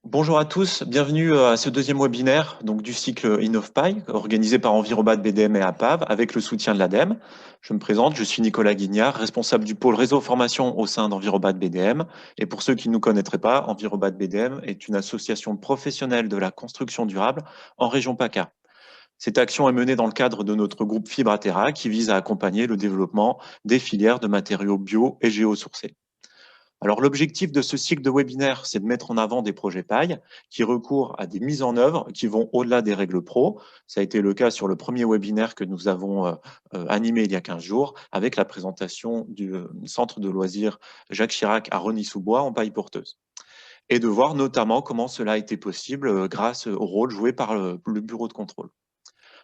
Bonjour à tous, bienvenue à ce deuxième webinaire du cycle InnovPy organisé par Envirobat BDM et APAV avec le soutien de l'ADEME. Je me présente, je suis Nicolas Guignard, responsable du pôle réseau formation au sein d'Envirobat BDM. Et pour ceux qui ne nous connaîtraient pas, Envirobat BDM est une association professionnelle de la construction durable en région PACA. Cette action est menée dans le cadre de notre groupe Fibraterra qui vise à accompagner le développement des filières de matériaux bio et géosourcés. Alors, l'objectif de ce cycle de webinaire, c'est de mettre en avant des projets paille qui recourent à des mises en œuvre qui vont au-delà des règles pro. Ça a été le cas sur le premier webinaire que nous avons animé il y a 15 jours avec la présentation du centre de loisirs Jacques Chirac à Rony-sous-Bois en paille porteuse. Et de voir notamment comment cela a été possible grâce au rôle joué par le bureau de contrôle.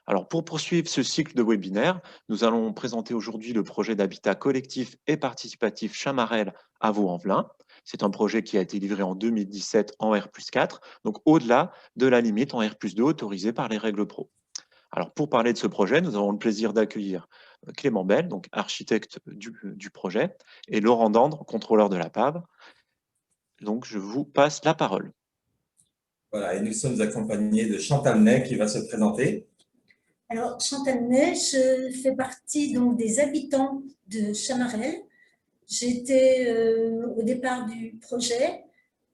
Alors, pour poursuivre ce cycle de webinaires, nous allons présenter aujourd'hui le projet d'habitat collectif et participatif Chamarel à Vaux-en-Velin. C'est un projet qui a été livré en 2017 en R+4, donc au-delà de la limite en R+2 autorisée par les règles pro. Alors, pour parler de ce projet, nous avons le plaisir d'accueillir Clément Bell, donc architecte du projet, et Laurent Dandre, contrôleur de la PAV. Donc, je vous passe la parole. Voilà, et nous sommes accompagnés de Chantal Ney qui va se présenter. Alors, Chantal Ney, je fais partie donc, des habitants de Chamarel. J'étais au départ du projet,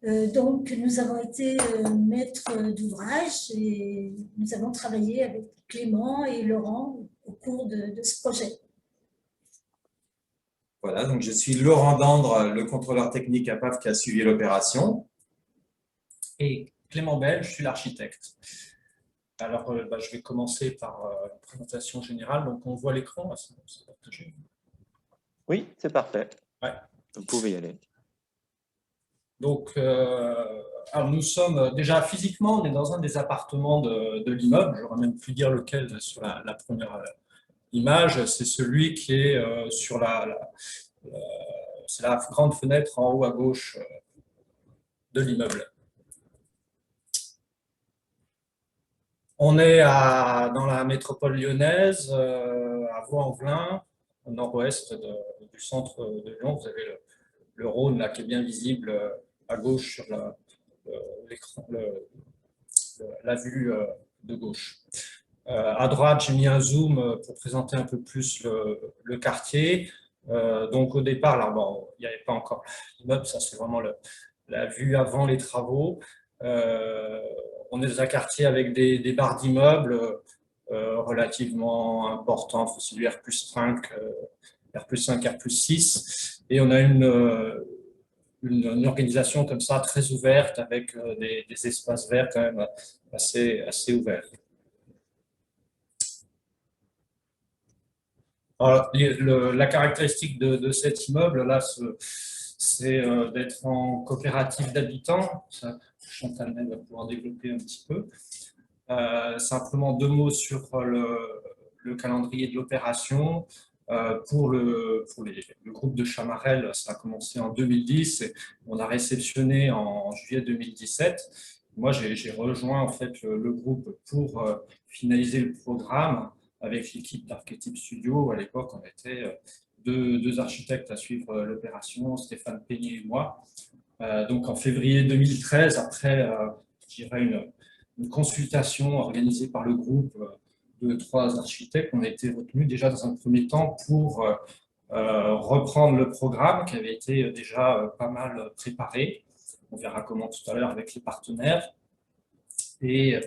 donc nous avons été maîtres d'ouvrage et nous avons travaillé avec Clément et Laurent au cours de ce projet. Voilà, donc je suis Laurent Dandre, le contrôleur technique à PAF qui a suivi l'opération. Et Clément Bell, je suis l'architecte. Alors, je vais commencer par une présentation générale. Donc, on voit l'écran. Oui, c'est parfait. Ouais. Vous pouvez y aller. Donc, alors nous sommes déjà physiquement, on est dans un des appartements de l'immeuble. J'aurais même pu dire lequel sur la première image. C'est celui qui est sur c'est la grande fenêtre en haut à gauche de l'immeuble. On est dans la métropole lyonnaise, à Vaux-en-Velin, au nord-ouest du centre de Lyon. Vous avez le Rhône là, qui est bien visible à gauche sur l'écran, la vue de gauche. À droite, j'ai mis un zoom pour présenter un peu plus le quartier. Donc au départ, là, bon, il n'y avait pas encore l'immeuble, ça c'est vraiment la vue avant les travaux. On est dans un quartier avec des barres d'immeubles relativement importantes, c'est du R+5, R+5, R+6, et on a une organisation comme ça très ouverte avec des espaces verts quand même assez ouverts. Alors, la caractéristique de cet immeuble là, c'est d'être en coopérative d'habitants. Chantal va pouvoir développer un petit peu. Simplement deux mots sur le calendrier de l'opération. Pour le groupe de Chamarel, ça a commencé en 2010 et on a réceptionné en juillet 2017. Moi, j'ai rejoint en fait le groupe pour finaliser le programme avec l'équipe d'Archetype Studio. À l'époque, on était deux architectes à suivre l'opération, Stéphane Peigné et moi. Donc en février 2013, après je dirais une consultation organisée par le groupe de 3 architectes, on a été retenus déjà dans un premier temps pour reprendre le programme qui avait été déjà pas mal préparé. On verra comment tout à l'heure avec les partenaires. Et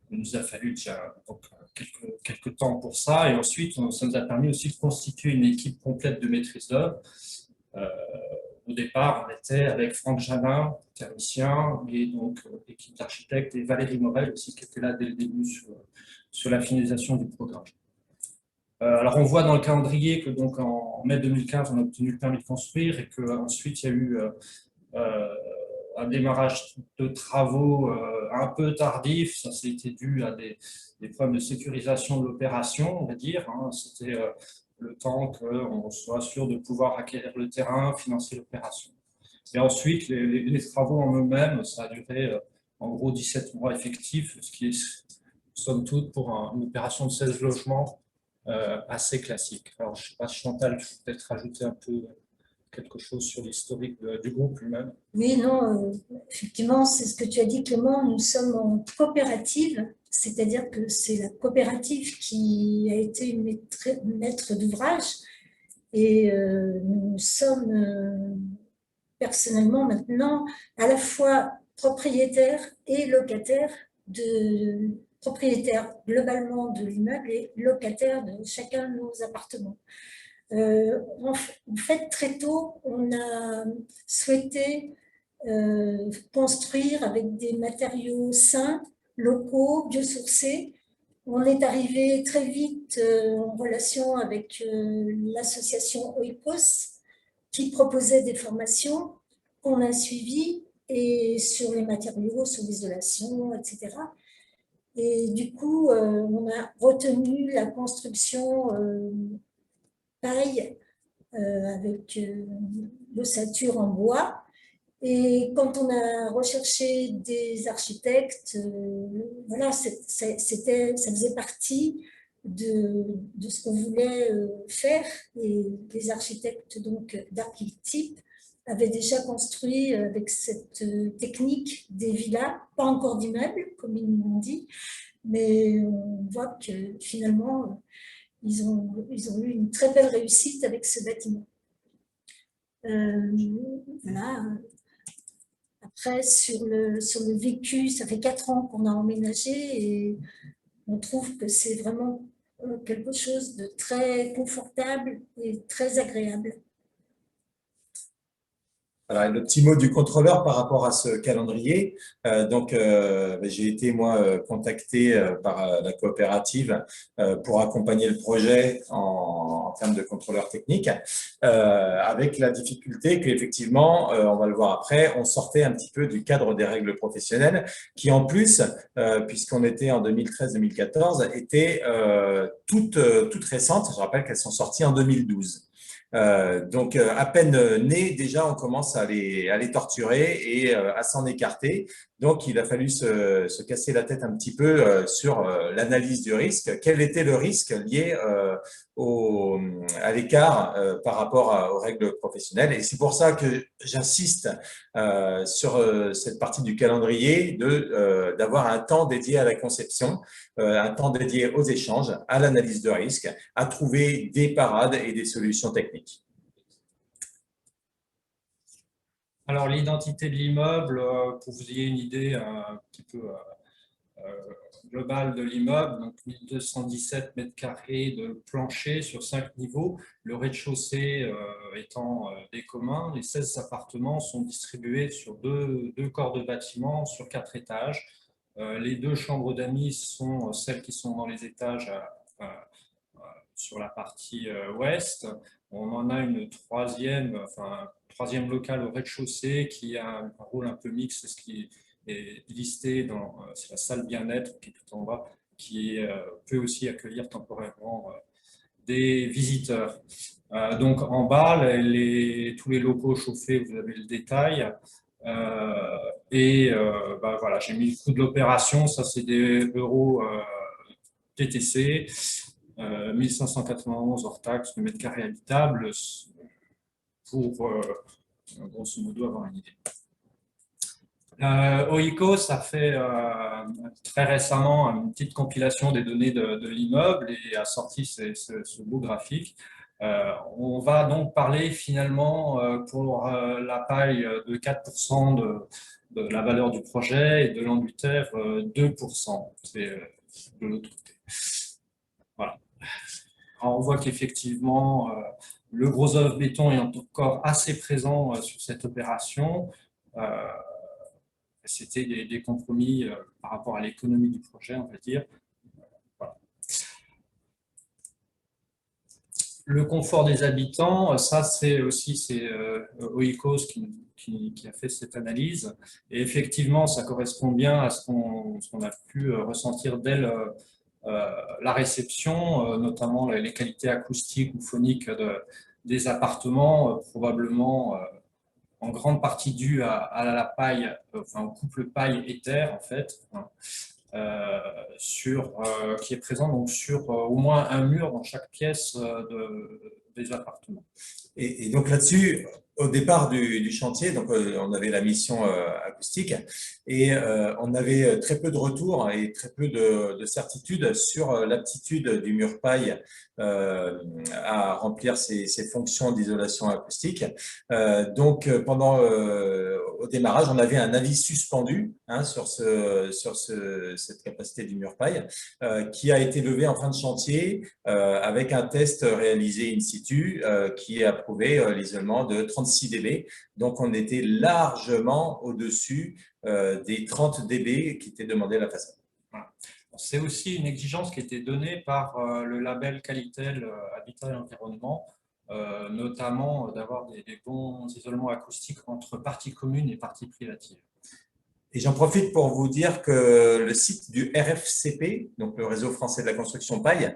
il nous a fallu déjà quelques temps pour ça. Et ensuite, ça nous a permis aussi de constituer une équipe complète de maîtrise d'œuvre. Au départ, on était avec Franck Jalin, thermicien, et donc l'équipe d'architectes, et Valérie Morel aussi, qui était là dès le début sur la finalisation du programme. Alors, on voit dans le calendrier que donc en mai 2015, on a obtenu le permis de construire et qu'ensuite, il y a eu un démarrage de travaux un peu tardif. Ça c'était dû à des problèmes de sécurisation de l'opération, on va dire. C'était le temps qu'on soit sûr de pouvoir acquérir le terrain, financer l'opération. Et ensuite, les travaux en eux-mêmes, ça a duré en gros 17 mois effectifs, ce qui est, somme toute, pour une opération de 16 logements assez classique. Alors, je ne sais pas, Chantal, tu peux peut-être rajouter un peu quelque chose sur l'historique du groupe lui-même. Oui, non, effectivement, c'est ce que tu as dit, Clément. Nous sommes en coopérative, c'est-à-dire que c'est la coopérative qui a été une maître d'ouvrage. Et nous sommes personnellement maintenant à la fois propriétaires et locataires propriétaires globalement de l'immeuble et locataires de chacun de nos appartements. En fait, très tôt, on a souhaité construire avec des matériaux sains, locaux, biosourcés. On est arrivé très vite en relation avec l'association Oikos qui proposait des formations qu'on a suivies et sur les matériaux, sur l'isolation, etc. Et du coup, on a retenu la construction paille avec l'ossature en bois. Et quand on a recherché des architectes, voilà, ça faisait partie de ce qu'on voulait faire. Et les architectes d'Architype avaient déjà construit avec cette technique des villas, pas encore d'immeubles, comme ils nous l'ont dit, mais on voit que finalement, ils ont eu une très belle réussite avec ce bâtiment. Voilà. Après, sur le vécu, ça fait 4 ans qu'on a emménagé et on trouve que c'est vraiment quelque chose de très confortable et très agréable. Alors, le petit mot du contrôleur par rapport à ce calendrier. J'ai été, moi, contacté par la coopérative pour accompagner le projet en termes de contrôleur technique, avec la difficulté qu'effectivement, on va le voir après, on sortait un petit peu du cadre des règles professionnelles qui, en plus, puisqu'on était en 2013-2014, étaient toutes récentes. Je rappelle qu'elles sont sorties en 2012. À peine nés, déjà, on commence à les torturer et à s'en écarter. Donc, il a fallu se casser la tête un petit peu sur l'analyse du risque. Quel était le risque lié à l'écart par rapport aux règles professionnelles? Et c'est pour ça que j'insiste sur cette partie du calendrier d'avoir un temps dédié à la conception, un temps dédié aux échanges, à l'analyse de risque, à trouver des parades et des solutions techniques. Alors, l'identité de l'immeuble, pour vous ayez une idée un petit peu globale de l'immeuble, donc 1217 mètres carrés de plancher sur 5 niveaux, le rez-de-chaussée étant des communs. Les 16 appartements sont distribués sur deux corps de bâtiment sur 4 étages. Les 2 chambres d'amis sont celles qui sont dans les étages sur la partie ouest. On en a une troisième local au rez-de-chaussée qui a un rôle un peu mixte, ce qui est listé c'est la salle bien-être qui est tout en bas, qui peut aussi accueillir temporairement des visiteurs. Donc en bas, tous les locaux chauffés, vous avez le détail. Voilà, j'ai mis le coût de l'opération, ça c'est des euros TTC, 1591 hors taxe le mètre carré habitable, pour grosso modo avoir une idée. Oikos a fait très récemment une petite compilation des données de l'immeuble et a sorti ce beau graphique. On va donc parler finalement pour la paille de 4% de la valeur du projet et de l'enduitaire 2%. C'est de l'autre côté. Voilà. Alors, on voit qu'effectivement, le gros œuvre béton est encore assez présent sur cette opération. C'était des compromis par rapport à l'économie du projet, on va dire. Voilà. Le confort des habitants, ça c'est Oikos qui a fait cette analyse. Et effectivement, ça correspond bien à ce qu'on a pu ressentir dès la réception, notamment les qualités acoustiques ou phoniques des appartements, probablement en grande partie due à la paille, au couple paille-éther en fait. qui est présent donc, sur au moins un mur dans chaque pièce des appartements. Et donc là-dessus, au départ du chantier, donc on avait la mission acoustique et on avait très peu de retours et très peu de certitudes sur l'aptitude du mur paille à remplir ses fonctions d'isolation acoustique. Donc pendant au démarrage, on avait un avis suspendu sur cette capacité du mur paille qui a été levé en fin de chantier avec un test réalisé in situ qui a prouvé l'isolement de 36 dB. Donc, on était largement au-dessus des 30 dB qui étaient demandés à la façade. Voilà. C'est aussi une exigence qui a été donnée par le label Qualitel Habitat et Environnement, notamment d'avoir des bons isolements acoustiques entre parties communes et parties privatives. Et j'en profite pour vous dire que le site du RFCP, donc le Réseau français de la construction paille,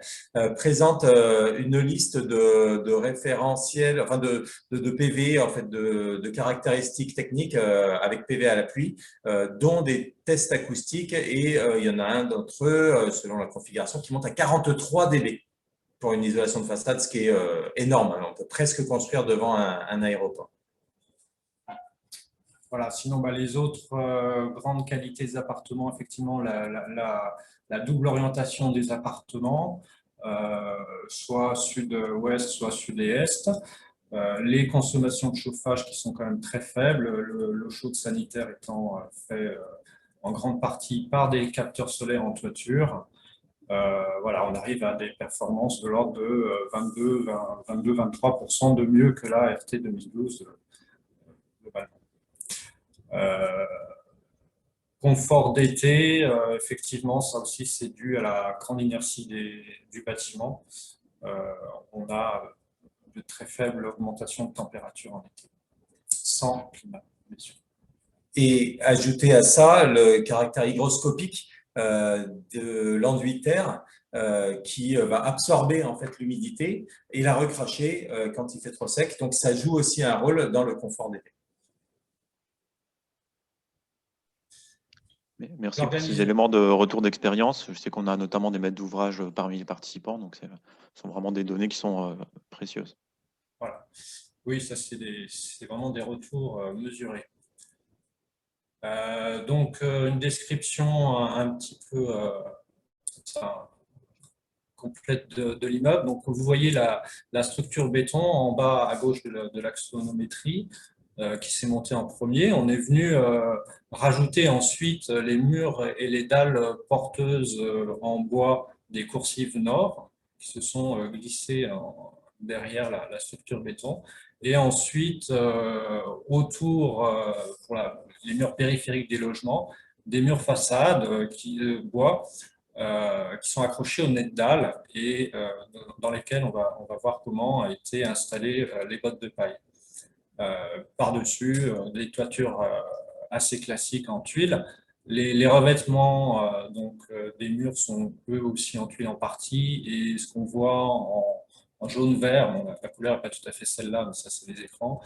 présente une liste de référentiels, enfin de PV, en fait, de caractéristiques techniques avec PV à l'appui, dont des tests acoustiques. Et il y en a un d'entre eux, selon la configuration, qui monte à 43 dB pour une isolation de façade, ce qui est énorme. On peut presque construire devant un aéroport. Voilà, sinon, les autres grandes qualités des appartements, effectivement, la double orientation des appartements, soit sud-ouest, soit sud et est. Les consommations de chauffage qui sont quand même très faibles, l'eau chaude sanitaire étant fait en grande partie par des capteurs solaires en toiture. Voilà, on arrive à des performances de l'ordre de 22-23% de mieux que la RT 2012 globalement. Confort d'été, effectivement, ça aussi c'est dû à la grande inertie du bâtiment. On a de très faibles augmentations de température en été, sans climat, bien sûr. Et ajouter à ça le caractère hygroscopique de l'enduit terre qui va absorber en fait l'humidité et la recracher quand il fait trop sec. Donc ça joue aussi un rôle dans le confort d'été. Merci pour ces éléments de retour d'expérience. Je sais qu'on a notamment des maîtres d'ouvrage parmi les participants, donc ce sont vraiment des données qui sont précieuses. Voilà. Oui, ça c'est vraiment des retours mesurés. Donc une description un petit peu complète de l'immeuble. Donc vous voyez la structure béton en bas à gauche de l'axonométrie. Qui s'est monté en premier. On est venu rajouter ensuite les murs et les dalles porteuses en bois des coursives nord qui se sont glissées derrière la structure béton. Et ensuite, autour, pour les murs périphériques des logements, des murs façades de bois qui sont accrochés aux nets de dalles et dans lesquels on va voir comment a été installées les bottes de paille. Par-dessus, des toitures assez classiques en tuiles. Les revêtements des murs sont eux aussi en tuiles en partie, et ce qu'on voit en jaune-vert, la couleur n'est pas tout à fait celle-là, mais ça c'est les écrans,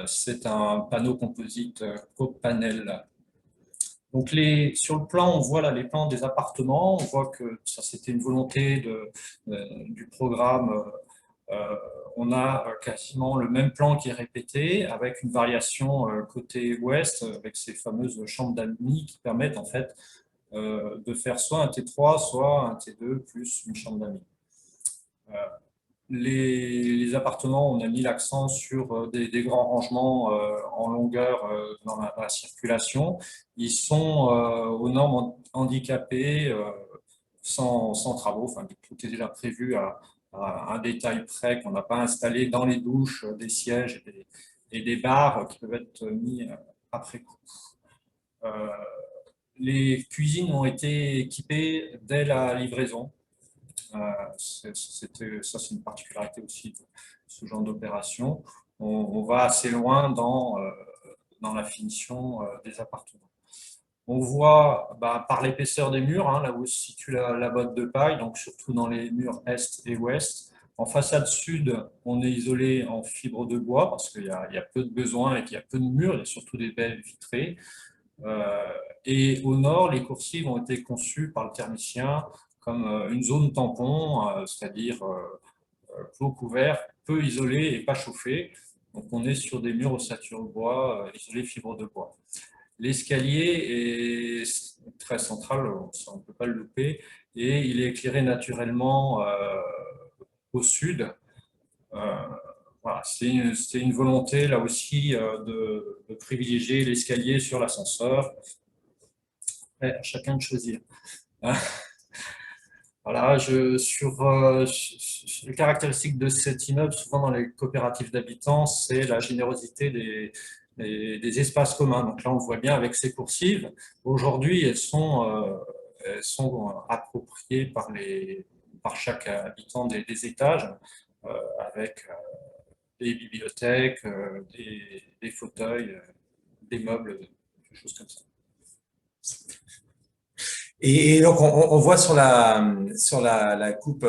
c'est un panneau composite Copanel. Donc sur le plan, on voit là les plans des appartements, on voit que ça c'était une volonté du programme. On a quasiment le même plan qui est répété avec une variation côté ouest avec ces fameuses chambres d'amis qui permettent en fait de faire soit un T3, soit un T2 plus une chambre d'amis. Les appartements, on a mis l'accent sur des grands rangements en longueur dans la circulation. Ils sont aux normes handicapées sans travaux, enfin, tout est déjà prévu à un détail près qu'on n'a pas installé dans les douches, des sièges et des barres qui peuvent être mis après coup. Les cuisines ont été équipées dès la livraison. Ça, c'est une particularité aussi de ce genre d'opération. On va assez loin dans la finition des appartements. On voit par l'épaisseur des murs, là où se situe la botte de paille, donc surtout dans les murs est et ouest. En façade sud, on est isolé en fibre de bois parce qu'il y a peu de besoins et qu'il y a peu de murs, il y a surtout des baies vitrées. Et au nord, les coursives ont été conçues par le thermicien comme une zone tampon, c'est-à-dire clos couvert, peu isolé et pas chauffé. Donc on est sur des murs ossature bois, isolés fibre de bois. L'escalier est très central, on ne peut pas le louper, et il est éclairé naturellement au sud. Voilà, c'est une volonté là aussi de privilégier l'escalier sur l'ascenseur. À chacun de choisir. Voilà, sur les caractéristiques de cet immeuble, souvent dans les coopératives d'habitants, c'est la générosité des espaces communs. Donc là, on voit bien avec ces coursives. Aujourd'hui, elles sont appropriées par chaque habitant des étages, avec des bibliothèques, des fauteuils, des meubles, des choses comme ça. Et donc, on voit sur la coupe,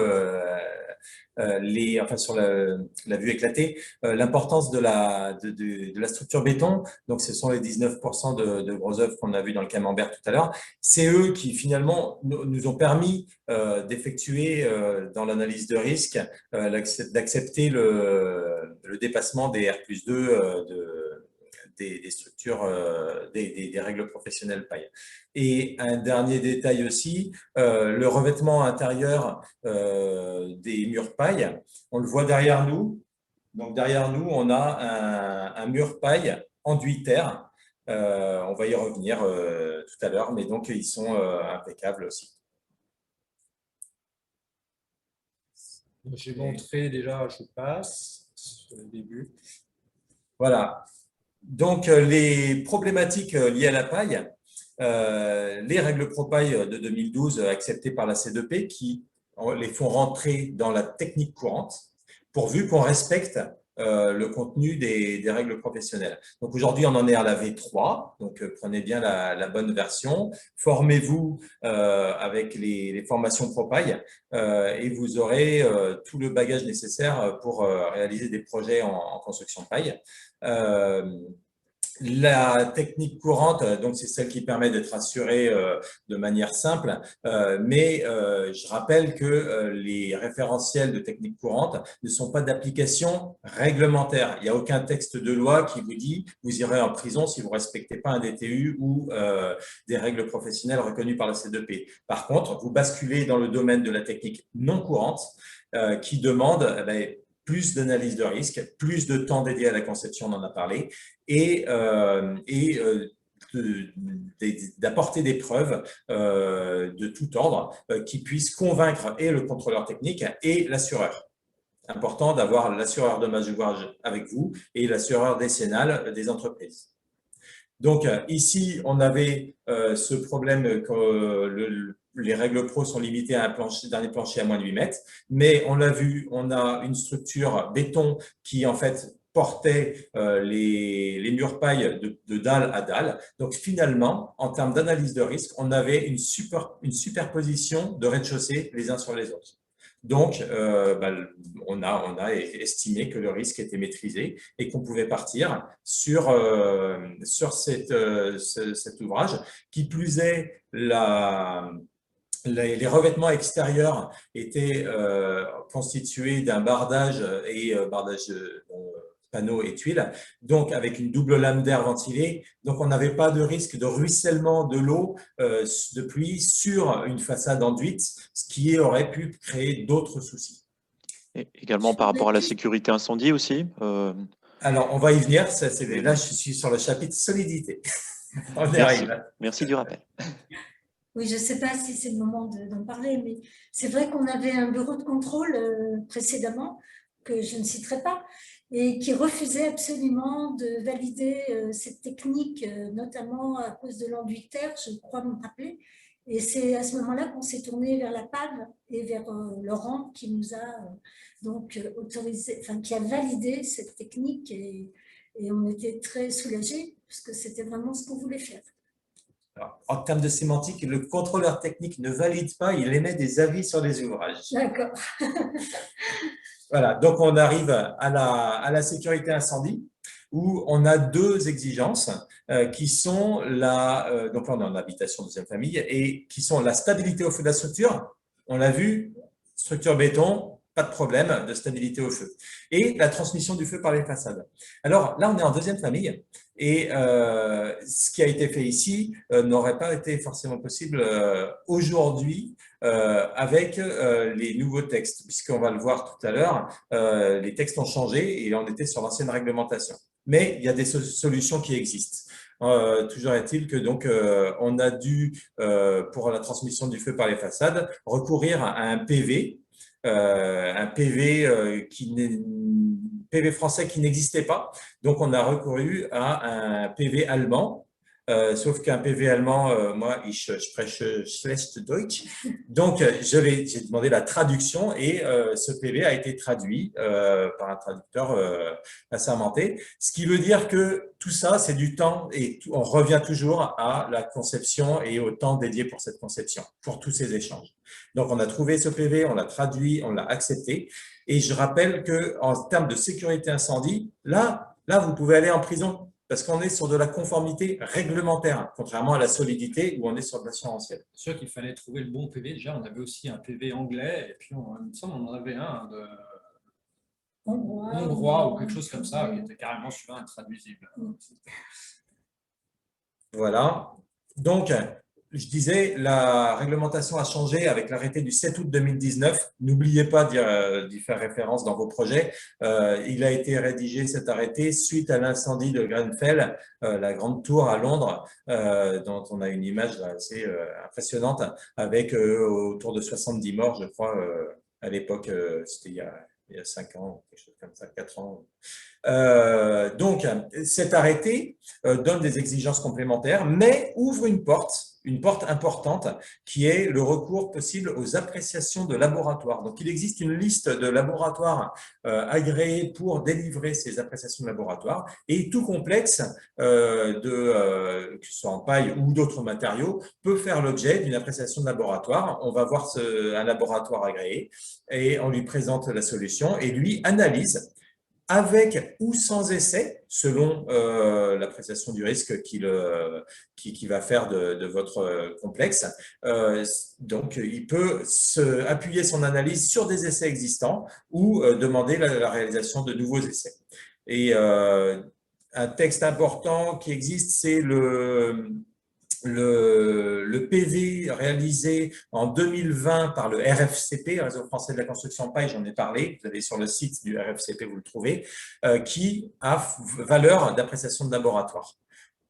enfin sur la vue éclatée, l'importance de la structure béton. Donc, ce sont les 19% de gros œuvres qu'on a vu dans le camembert tout à l'heure. C'est eux qui finalement nous ont permis d'effectuer dans l'analyse de risque, d'accepter le dépassement des R+2 des structures, des règles professionnelles paille. Et un dernier détail aussi, le revêtement intérieur des murs paille, on le voit derrière nous. Donc derrière nous, on a un mur paille enduit terre. On va y revenir tout à l'heure, mais donc ils sont impeccables aussi. J'ai montré déjà, je passe sur le début. Voilà. Donc, les problématiques liées à la paille, les règles ProPaille de 2012 acceptées par la C2P qui les font rentrer dans la technique courante pourvu qu'on respecte le contenu des règles professionnelles. Donc, aujourd'hui, on en est à la V3, donc prenez bien la bonne version, formez-vous avec les formations ProPaille et vous aurez tout le bagage nécessaire pour réaliser des projets en construction paille. La technique courante, donc c'est celle qui permet d'être assuré de manière simple, mais je rappelle que les référentiels de technique courante ne sont pas d'application réglementaire. Il n'y a aucun texte de loi qui vous dit vous irez en prison si vous ne respectez pas un DTU ou des règles professionnelles reconnues par la C2P. Par contre, vous basculez dans le domaine de la technique non courante qui demande plus d'analyse de risque, plus de temps dédié à la conception, on en a parlé, et d'apporter des preuves de tout ordre qui puissent convaincre et le contrôleur technique et l'assureur. Important d'avoir l'assureur dommage ouvrage avec vous et l'assureur décennal des entreprises. Donc ici, on avait ce problème que les règles pro sont limitées à un dernier plancher à moins de 8 mètres, mais on l'a vu, on a une structure béton qui en fait portait les murs paille de dalle à dalle. Donc finalement, en termes d'analyse de risque, on avait une superposition de rez-de-chaussée les uns sur les autres. Donc, on a estimé que le risque était maîtrisé et qu'on pouvait partir sur cet ouvrage. Qui plus est, les revêtements extérieurs étaient constitués d'un bardage et bardage panneaux et tuiles, donc avec une double lame d'air ventilée. Donc, on n'avait pas de risque de ruissellement de l'eau de pluie sur une façade enduite, ce qui aurait pu créer d'autres soucis. Et également par rapport à la sécurité incendie aussi Alors, on va y venir. Là, je suis sur le chapitre solidité. On y arrive. Merci du rappel. Oui, je ne sais pas si c'est le moment d'en parler, mais c'est vrai qu'on avait un bureau de contrôle précédemment, que je ne citerai pas, et qui refusait absolument de valider cette technique, notamment à cause de l'enduit de terre, je crois me rappeler. Et c'est à ce moment-là qu'on s'est tourné vers la PAV et vers Laurent qui nous a autorisé, enfin qui a validé cette technique et on était très soulagés parce que c'était vraiment ce qu'on voulait faire. Alors, en termes de sémantique, le contrôleur technique ne valide pas, il émet des avis sur les ouvrages. D'accord. Voilà, donc on arrive à la sécurité incendie. où on a deux exigences qui sont donc là on est en habitation deuxième famille, et qui sont la stabilité au feu de la structure, on l'a vu, structure béton, pas de problème de stabilité au feu, et la transmission du feu par les façades. Alors là on est en deuxième famille, et ce qui a été fait ici n'aurait pas été forcément possible aujourd'hui avec les nouveaux textes, puisqu'on va le voir tout à l'heure, les textes ont changé et on était sur l'ancienne réglementation. Mais il y a des solutions qui existent. Toujours est-il que donc on a dû, pour la transmission du feu par les façades, recourir à un PV, PV français qui n'existait pas. Donc on a recouru à un PV allemand. Sauf qu'un PV allemand, moi, ich spreche schlecht Deutsch. Donc, j'ai demandé la traduction et ce PV a été traduit par un traducteur assermenté. Ce qui veut dire que tout ça, c'est du temps et on revient toujours à la conception et au temps dédié pour cette conception, pour tous ces échanges. Donc, on a trouvé ce PV, on l'a traduit, on l'a accepté. Et je rappelle qu'en termes de sécurité incendie, là, vous pouvez aller en prison. Parce qu'on est sur de la conformité réglementaire, contrairement à la solidité où on est sur de l'assurantiel. C'est sûr qu'il fallait trouver le bon PV. Déjà, on avait aussi un PV anglais, et puis on en avait un de hongrois ou quelque chose comme ça, qui était carrément celui-là intraduisible. Voilà. Donc, je disais, la réglementation a changé avec l'arrêté du 7 août 2019. N'oubliez pas d'y faire référence dans vos projets. Il a été rédigé, cet arrêté, suite à l'incendie de Grenfell, la grande tour à Londres, dont on a une image assez impressionnante, avec autour de 70 morts, je crois, à l'époque, c'était il y a 5 ans, quelque chose comme ça, 4 ans. Donc, cet arrêté donne des exigences complémentaires, mais ouvre une porte importante qui est le recours possible aux appréciations de laboratoire. Donc, il existe une liste de laboratoires agréés pour délivrer ces appréciations de laboratoire, et tout complexe, que ce soit en paille ou d'autres matériaux, peut faire l'objet d'une appréciation de laboratoire. On va voir un laboratoire agréé et on lui présente la solution et lui analyse avec ou sans essai, selon l'appréciation du risque qu'il va faire de votre complexe. Donc, il peut appuyer son analyse sur des essais existants ou demander la réalisation de nouveaux essais. Et un texte important qui existe, c'est le PV réalisé en 2020 par le RFCP, Réseau français de la construction en paille, j'en ai parlé, vous allez sur le site du RFCP, vous le trouvez, qui a valeur d'appréciation de laboratoire.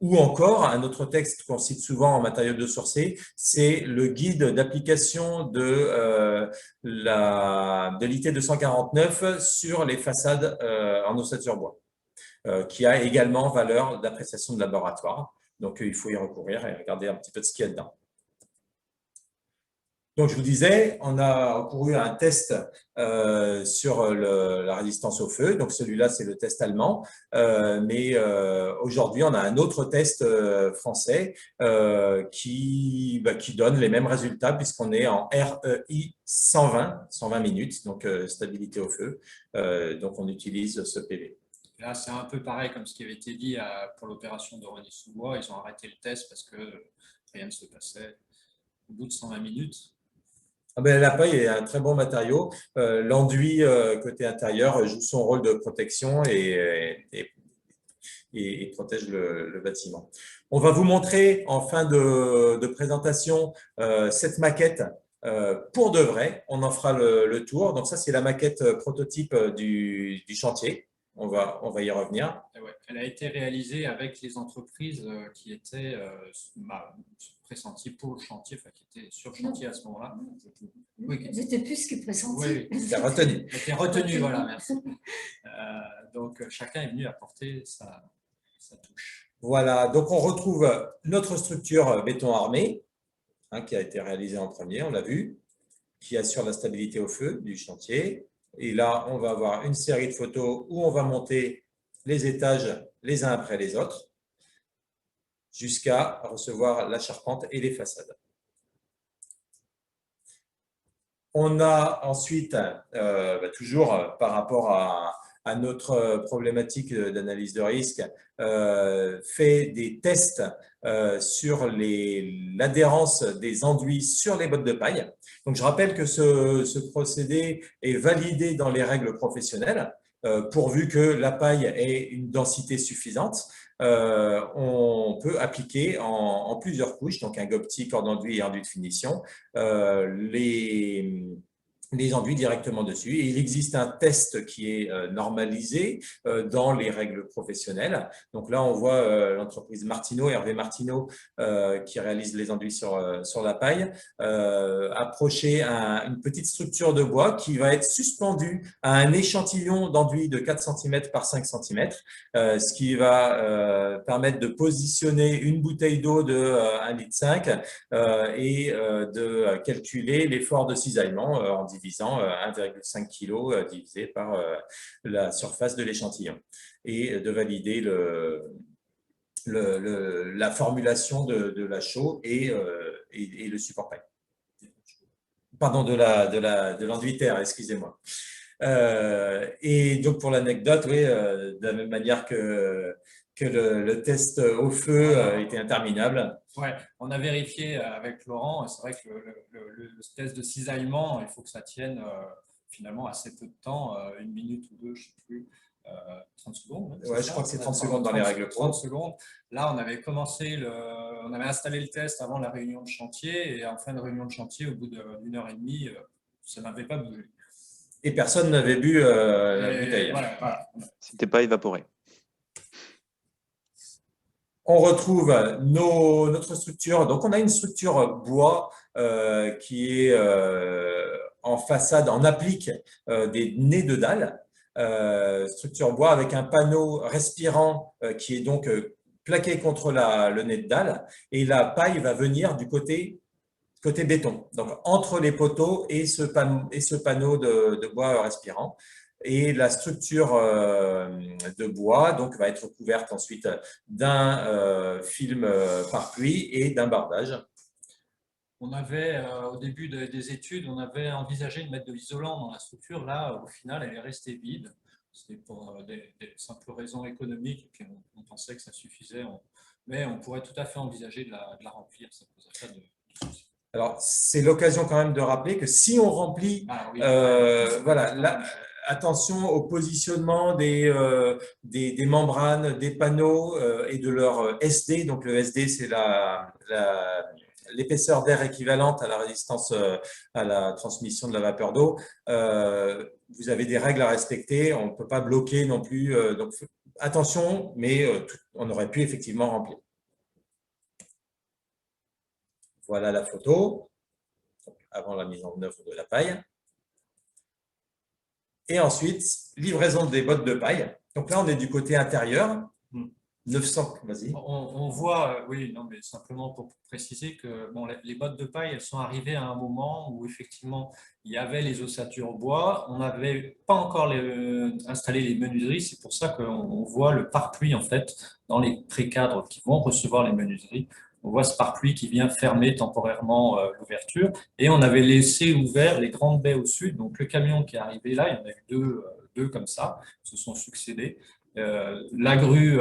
Ou encore, un autre texte qu'on cite souvent en matériaux de sourcés, c'est le guide d'application de l'IT 249 sur les façades en ossature bois, qui a également valeur d'appréciation de laboratoire. Donc, il faut y recourir et regarder un petit peu de ce qu'il y a dedans. Donc, je vous disais, on a recouru à un test sur la résistance au feu. Donc, celui-là, c'est le test allemand. Mais aujourd'hui, on a un autre test français qui donne les mêmes résultats puisqu'on est en REI 120 minutes, donc stabilité au feu. Donc, on utilise ce PV. Là, c'est un peu pareil comme ce qui avait été dit pour l'opération de Rosny-sous-Bois. Ils ont arrêté le test parce que rien ne se passait au bout de 120 minutes. La paille est un très bon matériau. L'enduit côté intérieur joue son rôle de protection et protège le bâtiment. On va vous montrer en fin de présentation cette maquette pour de vrai. On en fera le tour. Donc ça, c'est la maquette prototype du chantier. On va y revenir. Ouais, elle a été réalisée avec les entreprises qui étaient pressenties pour le chantier, enfin qui étaient sur le chantier à ce moment-là. Oui, c'était plus que pressenti. Oui, c'était retenu. C'était retenu, voilà, merci. Donc, chacun est venu apporter sa touche. Voilà, donc on retrouve notre structure béton armé, qui a été réalisée en premier, on l'a vu, qui assure la stabilité au feu du chantier. Et là, on va avoir une série de photos où on va monter les étages les uns après les autres jusqu'à recevoir la charpente et les façades. On a ensuite, toujours par rapport à notre problématique d'analyse de risque, fait des tests sur l'adhérence des enduits sur les bottes de paille. Donc, je rappelle que ce procédé est validé dans les règles professionnelles, pourvu que la paille ait une densité suffisante. On peut appliquer en plusieurs couches, donc un GOPTI, corde d'enduit et enduit de finition, les enduits directement dessus. Et il existe un test qui est normalisé dans les règles professionnelles. Donc là, on voit l'entreprise Martineau, Hervé Martineau, qui réalise les enduits sur la paille, approcher une petite structure de bois qui va être suspendue à un échantillon d'enduit de 4 cm par 5 cm, ce qui va permettre de positionner une bouteille d'eau de 1,5 litre et de calculer l'effort de cisaillement en divisant 1,5 kg divisé par la surface de l'échantillon et de valider la formulation de la chaux et le support paille. Pardon, de l'enduit terre, excusez-moi. Et donc, pour l'anecdote, oui, de la même manière que le test au feu était interminable. Ouais, on a vérifié avec Laurent, c'est vrai que le test de cisaillement, il faut que ça tienne finalement assez peu de temps, 1 minute ou 2, je ne sais plus, 30 secondes. Ouais, je crois que c'est 30 secondes dans les règles pro. 30 secondes. Là, on avait installé le test avant la réunion de chantier et en fin de réunion de chantier, au bout d'1 heure et demie, ça n'avait pas bougé. Et personne n'avait bu la bouteille. Voilà. C'était pas évaporé. On retrouve notre structure. Donc, on a une structure bois qui est en façade, en applique des nez de dalle. Structure bois avec un panneau respirant qui est donc plaqué contre le nez de dalle. Et la paille va venir du côté béton, donc entre les poteaux et ce panneau de bois respirant. Et la structure de bois donc, va être couverte ensuite d'un film pare-pluie et d'un bardage. On avait, au début des études, on avait envisagé de mettre de l'isolant dans la structure. Là, au final, elle est restée vide. C'était pour des simples raisons économiques. Et puis on pensait que ça suffisait. Mais on pourrait tout à fait envisager de la remplir. Ça ne poserait pas de souci. Alors, c'est l'occasion quand même de rappeler que si on remplit, voilà, attention au positionnement des membranes, des panneaux et de leur SD. Donc, le SD, c'est l'épaisseur d'air équivalente à la résistance à la transmission de la vapeur d'eau. Vous avez des règles à respecter. On ne peut pas bloquer non plus. Donc, attention, mais on aurait pu effectivement remplir. Voilà la photo, avant la mise en œuvre de la paille. Et ensuite, livraison des bottes de paille. Donc là, on est du côté intérieur. 900, vas-y. On voit, oui, non, mais simplement pour préciser que bon, les bottes de paille, elles sont arrivées à un moment où effectivement, il y avait les ossatures bois. On n'avait pas encore installé les menuiseries. C'est pour ça qu'on voit le pare-pluie, en fait, dans les pré-cadres qui vont recevoir les menuiseries. On voit ce pare-pluie qui vient fermer temporairement l'ouverture. Et on avait laissé ouvert les grandes baies au sud. Donc, le camion qui est arrivé là, il y en a eu deux comme ça, se sont succédés. La grue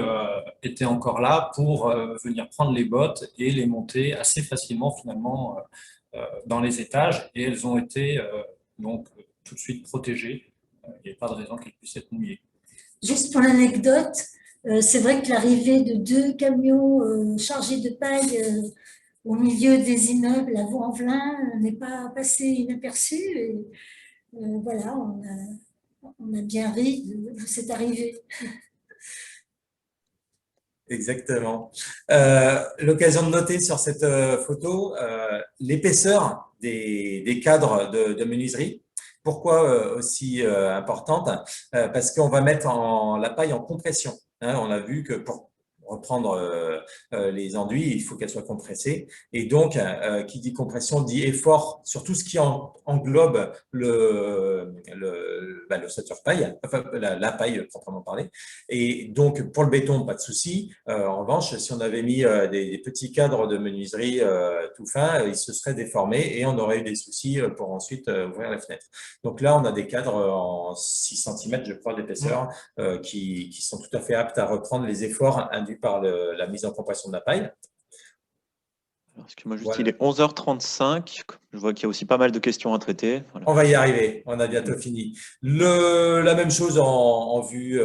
était encore là pour venir prendre les bottes et les monter assez facilement finalement dans les étages. Et elles ont été donc tout de suite protégées. Il n'y a pas de raison qu'elles puissent être mouillées. Juste pour l'anecdote, c'est vrai que l'arrivée de 2 camions chargés de paille au milieu des immeubles à Vaux-en-Velin n'est pas passé inaperçu. Et, voilà, on a bien ri de cette arrivée. Exactement. L'occasion de noter sur cette photo l'épaisseur des cadres de menuiserie. Pourquoi aussi importante? Parce qu'on va mettre la paille en compression. On a vu que reprendre les enduits, il faut qu'elles soient compressées. Et donc, qui dit compression dit effort sur tout ce qui englobe l'ossature paille, enfin la paille proprement parlée. Et donc, pour le béton, pas de souci. En revanche, si on avait mis des petits cadres de menuiserie tout fins, ils se seraient déformés et on aurait eu des soucis pour ensuite ouvrir la fenêtre. Donc là, on a des cadres en 6 cm, je crois, d'épaisseur qui sont tout à fait aptes à reprendre les efforts induits par la mise en compression de la paille. Excuse-moi juste, Voilà. il est 11h35. Je vois qu'il y a aussi pas mal de questions à traiter. Voilà. On va y arriver, on a bientôt fini. La même chose en vue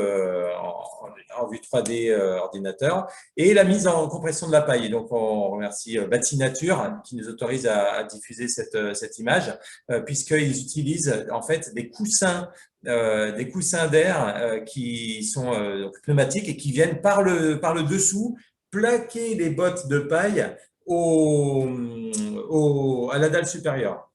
3D ordinateur et la mise en compression de la paille. Donc, on remercie Batinature qui nous autorise à diffuser cette image puisqu'ils utilisent en fait des coussins d'air qui sont donc pneumatiques et qui viennent par le dessous plaquer les bottes de paille à la dalle supérieure.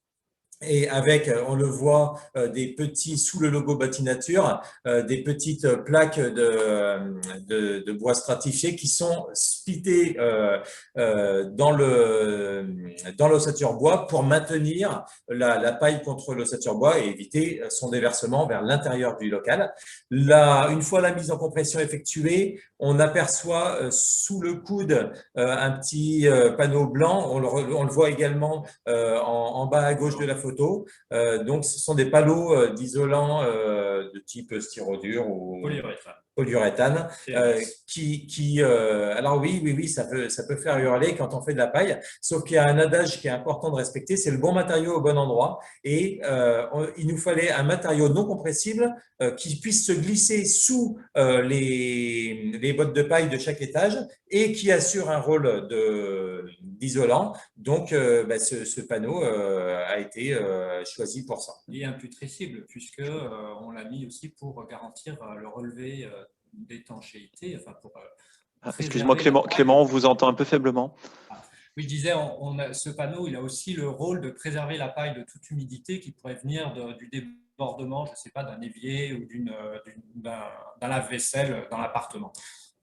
Et avec, on le voit, des petits, sous le logo Batinature, des petites plaques de bois stratifié qui sont splittées dans l'ossature bois pour maintenir la paille contre l'ossature bois et éviter son déversement vers l'intérieur du local. Une fois la mise en compression effectuée, on aperçoit sous le coude un petit panneau blanc. On le voit également en bas à gauche de la photo. Donc, ce sont des panneaux d'isolant de type styrodure ou polyuréthane alors oui, ça peut faire hurler quand on fait de la paille, sauf qu'il y a un adage qui est important de respecter, c'est le bon matériau au bon endroit et il nous fallait un matériau non compressible qui puisse se glisser sous les bottes de paille de chaque étage et qui assure un rôle d'isolant. Donc, ce panneau a été choisi pour ça. Et imputrescible, puisque on l'a mis aussi pour garantir le relevé d'étanchéité. Enfin excuse-moi Clément, on vous entend un peu faiblement. Oui, je disais, ce panneau, il a aussi le rôle de préserver la paille de toute humidité qui pourrait venir du débordement, je ne sais pas, d'un évier ou d'un lave-vaisselle dans l'appartement.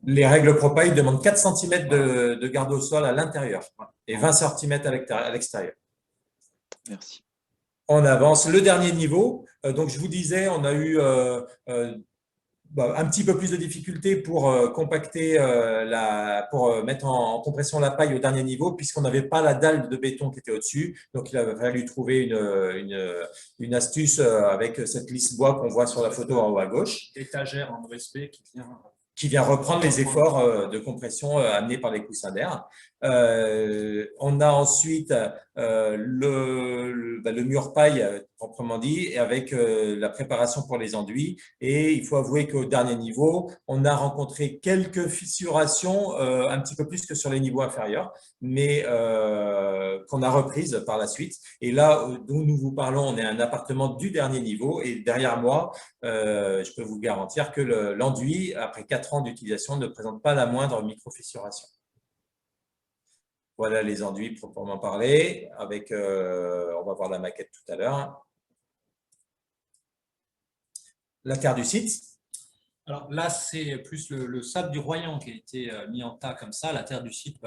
Les règles ProPaille demandent 4 cm de garde au sol à l'intérieur et 20 cm à l'extérieur. Merci. On avance. Le dernier niveau, donc je vous disais, on a eu un petit peu plus de difficultés pour compacter, pour mettre en compression la paille au dernier niveau, puisqu'on n'avait pas la dalle de béton qui était au-dessus. Donc, il a fallu trouver une astuce avec cette lisse bois qu'on voit sur la photo en haut à gauche. Étagère en OSB qui vient reprendre les efforts de compression amenés par les coussins d'air. On a ensuite le mur paille proprement dit, et avec la préparation pour les enduits. Et il faut avouer qu'au dernier niveau, on a rencontré quelques fissurations, un petit peu plus que sur les niveaux inférieurs, mais qu'on a reprises par la suite. Et là, dont nous vous parlons, on est un appartement du dernier niveau. Et derrière moi, je peux vous garantir que l'enduit, après 4 ans d'utilisation, ne présente pas la moindre micro-fissuration. Voilà les enduits proprement parlé. Avec, on va voir la maquette tout à l'heure. La terre du site. Alors là, c'est plus le sable du Royan qui a été mis en tas comme ça. La terre du site,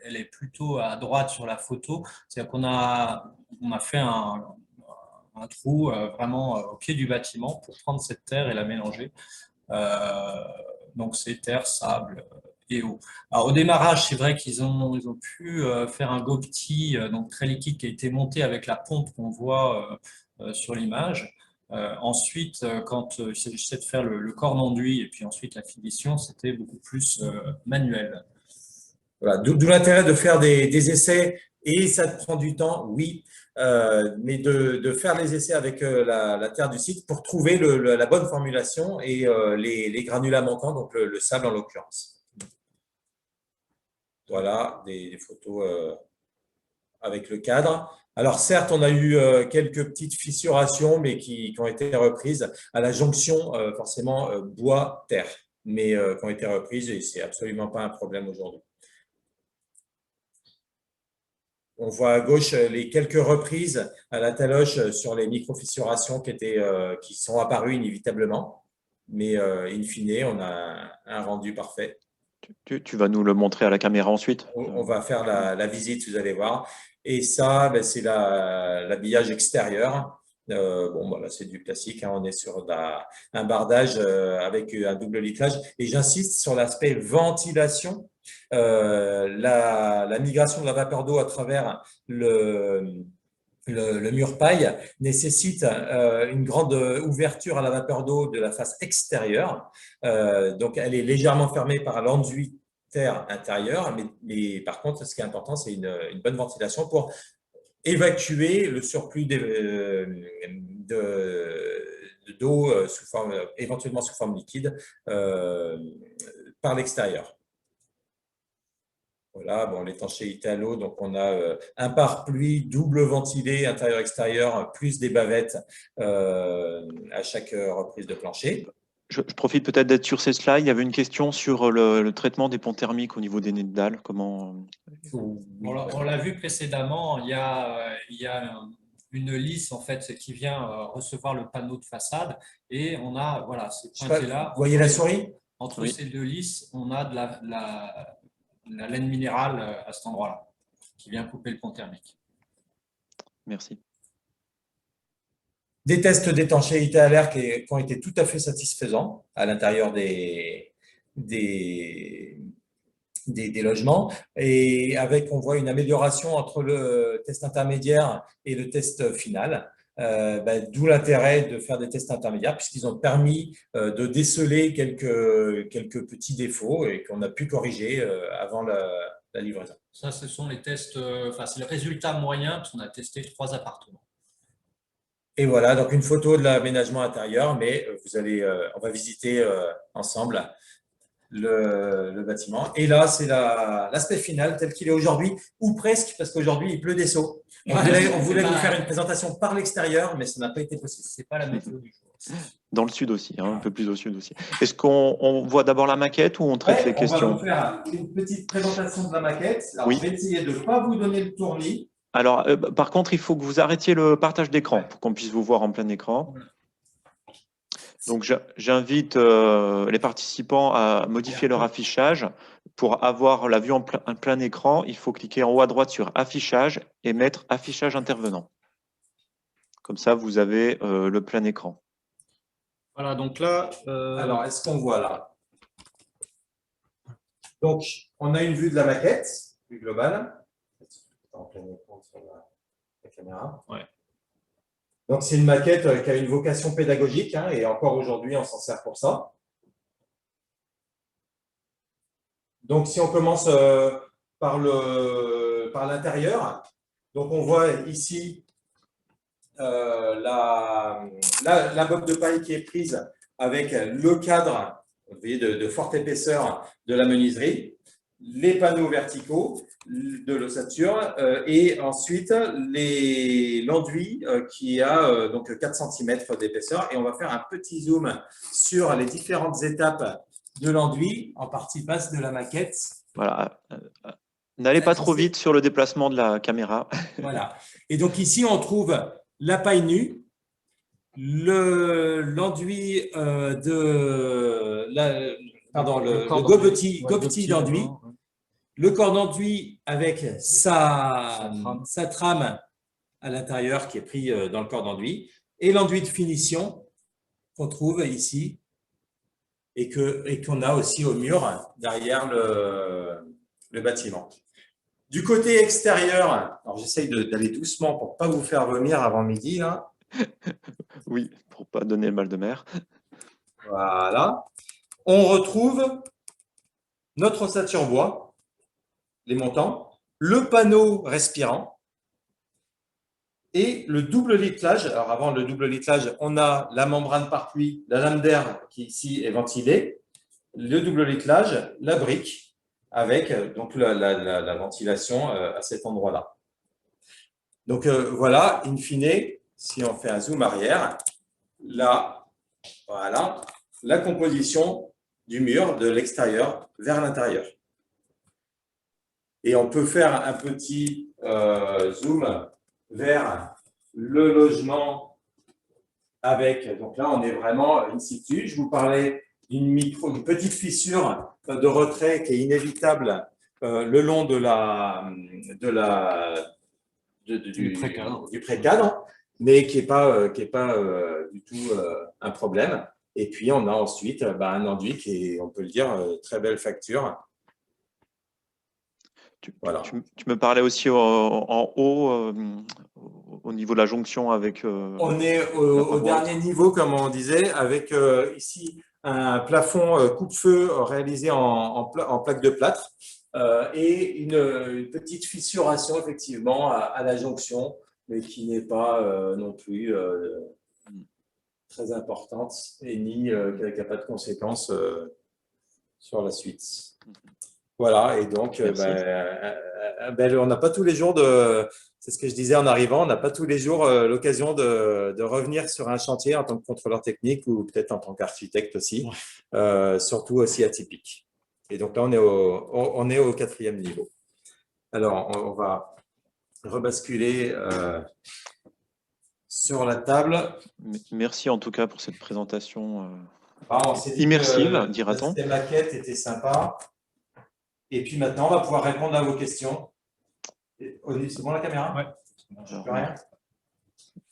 elle est plutôt à droite sur la photo. C'est-à-dire qu'on a fait un trou vraiment au pied du bâtiment pour prendre cette terre et la mélanger. Donc c'est terre, sable et eau. Alors au démarrage, c'est vrai qu'ils ont pu faire un gobetis donc très liquide qui a été monté avec la pompe qu'on voit sur l'image. Ensuite, quand il s'agissait de faire le corps d'enduit et puis ensuite la finition, c'était beaucoup plus manuel. Voilà, d'où l'intérêt de faire des essais, et ça te prend du temps, oui, mais de faire les essais avec la terre du site pour trouver la bonne formulation et les granulats manquants, donc le sable en l'occurrence. Voilà, des photos avec le cadre. Alors certes, on a eu quelques petites fissurations, mais qui ont été reprises à la jonction, forcément, bois-terre, mais qui ont été reprises et c'est absolument pas un problème aujourd'hui. On voit à gauche les quelques reprises à la taloche sur les micro-fissurations qui sont apparues inévitablement, mais in fine, on a un rendu parfait. Tu vas nous le montrer à la caméra ensuite. On va faire la visite, vous allez voir. Et ça, ben, c'est l'habillage extérieur. Bon, voilà, c'est du classique, hein. On est sur un bardage avec un double litrage. Et j'insiste sur l'aspect ventilation. La migration de la vapeur d'eau à travers le mur paille nécessite une grande ouverture à la vapeur d'eau de la face extérieure. Donc, elle est légèrement fermée par l'enduit terre intérieur, mais par contre, ce qui est important, c'est une bonne ventilation pour évacuer le surplus d'eau éventuellement sous forme liquide par l'extérieur. Voilà, bon, l'étanchéité à l'eau, donc on a un pare-pluie double ventilé intérieur-extérieur, plus des bavettes à chaque reprise de plancher. Je profite peut-être d'être sur ces slides. Il y avait une question sur le traitement des ponts thermiques au niveau des nez de dalle. Comment… On l'a vu précédemment, il y a une lisse en fait qui vient recevoir le panneau de façade et on a voilà, ces pointés-là. Vous voyez la souris? Entre ces deux lisses, on a de la laine minérale à cet endroit-là qui vient couper le pont thermique. Merci. Des tests d'étanchéité à l'air qui ont été tout à fait satisfaisants à l'intérieur des logements et on voit une amélioration entre le test intermédiaire et le test final. D'où l'intérêt de faire des tests intermédiaires puisqu'ils ont permis de déceler quelques petits défauts et qu'on a pu corriger avant la livraison. Ça, ce sont les tests, c'est le résultat moyen parce qu'on a testé 3 appartements. Et voilà, donc une photo de l'aménagement intérieur, mais on va visiter ensemble le bâtiment. Et là, c'est l'aspect final tel qu'il est aujourd'hui, ou presque, parce qu'aujourd'hui, il pleut des seaux. On voulait vous faire une présentation par l'extérieur, mais ça n'a pas été possible. Ce n'est pas la météo du jour. Dans le sud aussi, hein, un peu plus au sud aussi. Est-ce qu'on voit d'abord la maquette ou on traite les questions? On va vous faire une petite présentation de la maquette. Alors, oui. Je vais essayer de ne pas vous donner le tournis. Alors, par contre, il faut que vous arrêtiez le partage d'écran pour qu'on puisse vous voir en plein écran. Donc, j'invite les participants à modifier leur affichage. Pour avoir la vue en plein écran, il faut cliquer en haut à droite sur Affichage et mettre Affichage intervenant. Comme ça, vous avez le plein écran. Voilà, donc là… Alors, est-ce qu'on voit là? Donc, on a une vue de la maquette, vue globale. En plein écran sur la caméra. Ouais. Donc, c'est une maquette qui a une vocation pédagogique hein, et encore aujourd'hui, on s'en sert pour ça. Donc, si on commence par l'intérieur, donc on voit ici la botte de paille qui est prise avec le cadre, vous voyez, de forte épaisseur de la menuiserie, les panneaux verticaux de l'ossature et ensuite l'enduit qui a donc 4 cm d'épaisseur. Et on va faire un petit zoom sur les différentes étapes de l'enduit en partie basse de la maquette. Voilà. N'allez pas trop vite sur le déplacement de la caméra. Voilà. Et donc ici, on trouve la paille nue, l'enduit le gobetti d'enduit, le corps d'enduit avec sa trame à l'intérieur qui est pris dans le corps d'enduit, et l'enduit de finition qu'on trouve ici et qu'on a aussi au mur derrière le bâtiment. Du côté extérieur, alors j'essaye d'aller doucement pour ne pas vous faire vomir avant midi. Là. Oui, pour ne pas donner le mal de mer. Voilà. On retrouve notre ossature bois, les montants, le panneau respirant et le double littelage. Alors avant le double littelage, on a la membrane pare-pluie, la lame d'air qui ici est ventilée, le double littelage, la brique avec donc la ventilation à cet endroit-là. Donc voilà, in fine, si on fait un zoom arrière, là, voilà, la composition du mur de l'extérieur vers l'intérieur. Et on peut faire un petit zoom vers le logement avec, donc là on est vraiment in situ. Je vous parlais une petite fissure de retrait qui est inévitable le long du pré-cadre, mais qui est pas du tout un problème. Et puis, on a ensuite un enduit qui est, on peut le dire, très belle facture. Voilà. Tu me parlais aussi en haut, au niveau de la jonction avec… on est au dernier niveau, comme on disait, avec ici un plafond coupe-feu réalisé en plaque de plâtre et une petite fissuration, effectivement, à la jonction, mais qui n'est pas non plus très importante et ni qui n'a pas de conséquences sur la suite. Voilà, et donc, on n'a pas tous les jours c'est ce que je disais en arrivant, on n'a pas tous les jours l'occasion de revenir sur un chantier en tant que contrôleur technique ou peut-être en tant qu'architecte aussi, surtout aussi atypique. Et donc là, on est au 4e niveau. Alors, on va rebasculer sur la table. Merci en tout cas pour cette présentation immersive, dira-t-on. La maquette était sympa. Et puis maintenant, on va pouvoir répondre à vos questions. C'est bon la caméra? Ouais.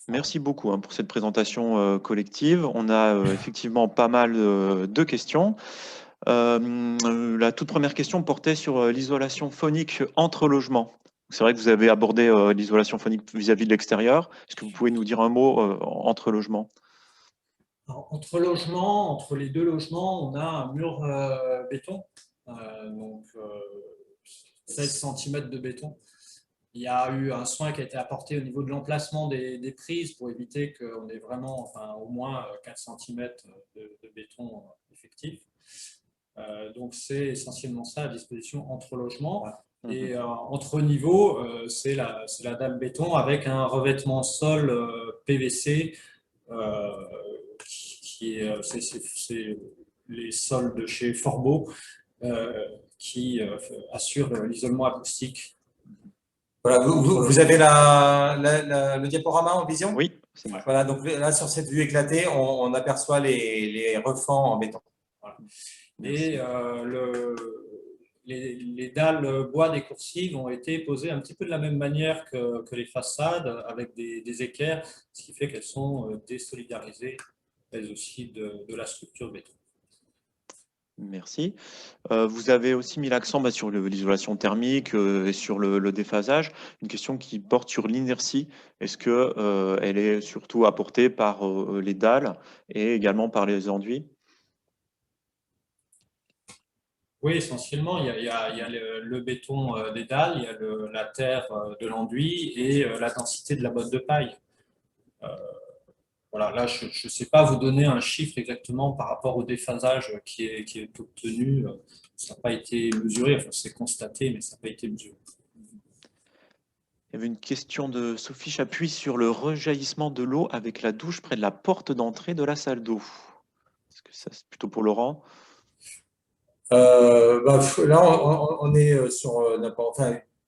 Merci beaucoup pour cette présentation collective. On a effectivement pas mal de questions. La toute première question portait sur l'isolation phonique entre logements. C'est vrai que vous avez abordé l'isolation phonique vis-à-vis de l'extérieur. Est-ce que vous pouvez nous dire un mot entre logements? Alors, entre logements, entre les deux logements, on a un mur béton, donc 16 cm de béton. Il y a eu un soin qui a été apporté au niveau de l'emplacement des prises pour éviter qu'on ait vraiment au moins 4 cm de béton effectif. Donc, c'est essentiellement ça, la disposition entre logements. Et entre niveaux, c'est la dalle béton avec un revêtement sol PVC c'est les sols de chez Forbeau qui assurent l'isolement acoustique. Voilà, vous avez le diaporama en vision? Oui, c'est vrai. Voilà, donc là, sur cette vue éclatée, on aperçoit les refends en béton. Voilà. Et les dalles bois des coursives ont été posées un petit peu de la même manière que les façades, avec des équerres, ce qui fait qu'elles sont désolidarisées, elles aussi, de la structure béton. Merci. Vous avez aussi mis l'accent sur l'isolation thermique et sur le déphasage. Une question qui porte sur l'inertie. Est-ce qu'elle est surtout apportée par les dalles et également par les enduits? Oui, essentiellement, il y a le béton des dalles, il y a la terre de l'enduit et la densité de la botte de paille. Voilà, là, je ne sais pas vous donner un chiffre exactement par rapport au déphasage qui est obtenu. Ça n'a pas été mesuré, enfin, c'est constaté, mais ça n'a pas été mesuré. Il y avait une question de Sophie Chapuis sur le rejaillissement de l'eau avec la douche près de la porte d'entrée de la salle d'eau. Est-ce que ça, c'est plutôt pour Laurent? Là, on est sur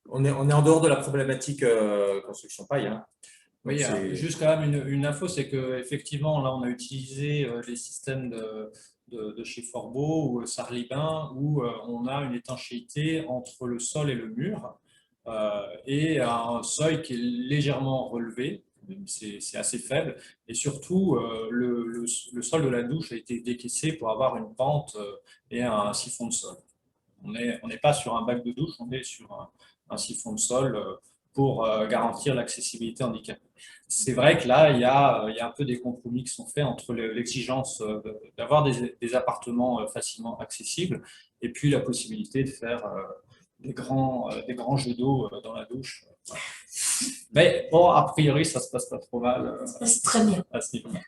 on est en dehors de la problématique construction paille. Hein. Oui, juste quand même une info, c'est qu'effectivement, là, on a utilisé les systèmes de chez Forbeau ou Sarlibin où on a une étanchéité entre le sol et le mur et un seuil qui est légèrement relevé, c'est assez faible, et surtout le sol de la douche a été décaissé pour avoir une pente et un siphon de sol. On n'est pas sur un bac de douche, on est sur un siphon de sol pour garantir l'accessibilité handicapée. C'est vrai que là, il y a un peu des compromis qui sont faits entre l'exigence d'avoir des appartements facilement accessibles et puis la possibilité de faire des grands jets d'eau dans la douche. Mais bon, a priori, ça ne se passe pas trop mal. Ça se passe très bien. À ce niveau-là.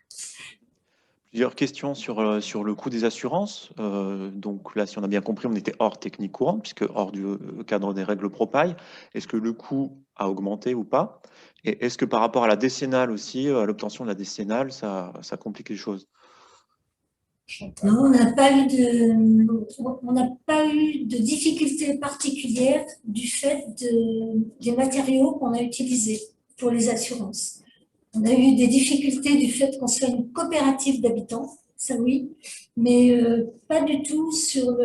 Plusieurs questions sur le coût des assurances. Donc là, si on a bien compris, on était hors technique courante, puisque hors du cadre des règles ProPaille. Est-ce que le coût a augmenté ou pas? Et est-ce que par rapport à la décennale aussi, à l'obtention de la décennale, ça complique les choses? Non, on n'a pas eu de difficultés particulières du fait des matériaux qu'on a utilisés pour les assurances. On a eu des difficultés du fait qu'on soit une coopérative d'habitants ça oui, mais pas du tout sur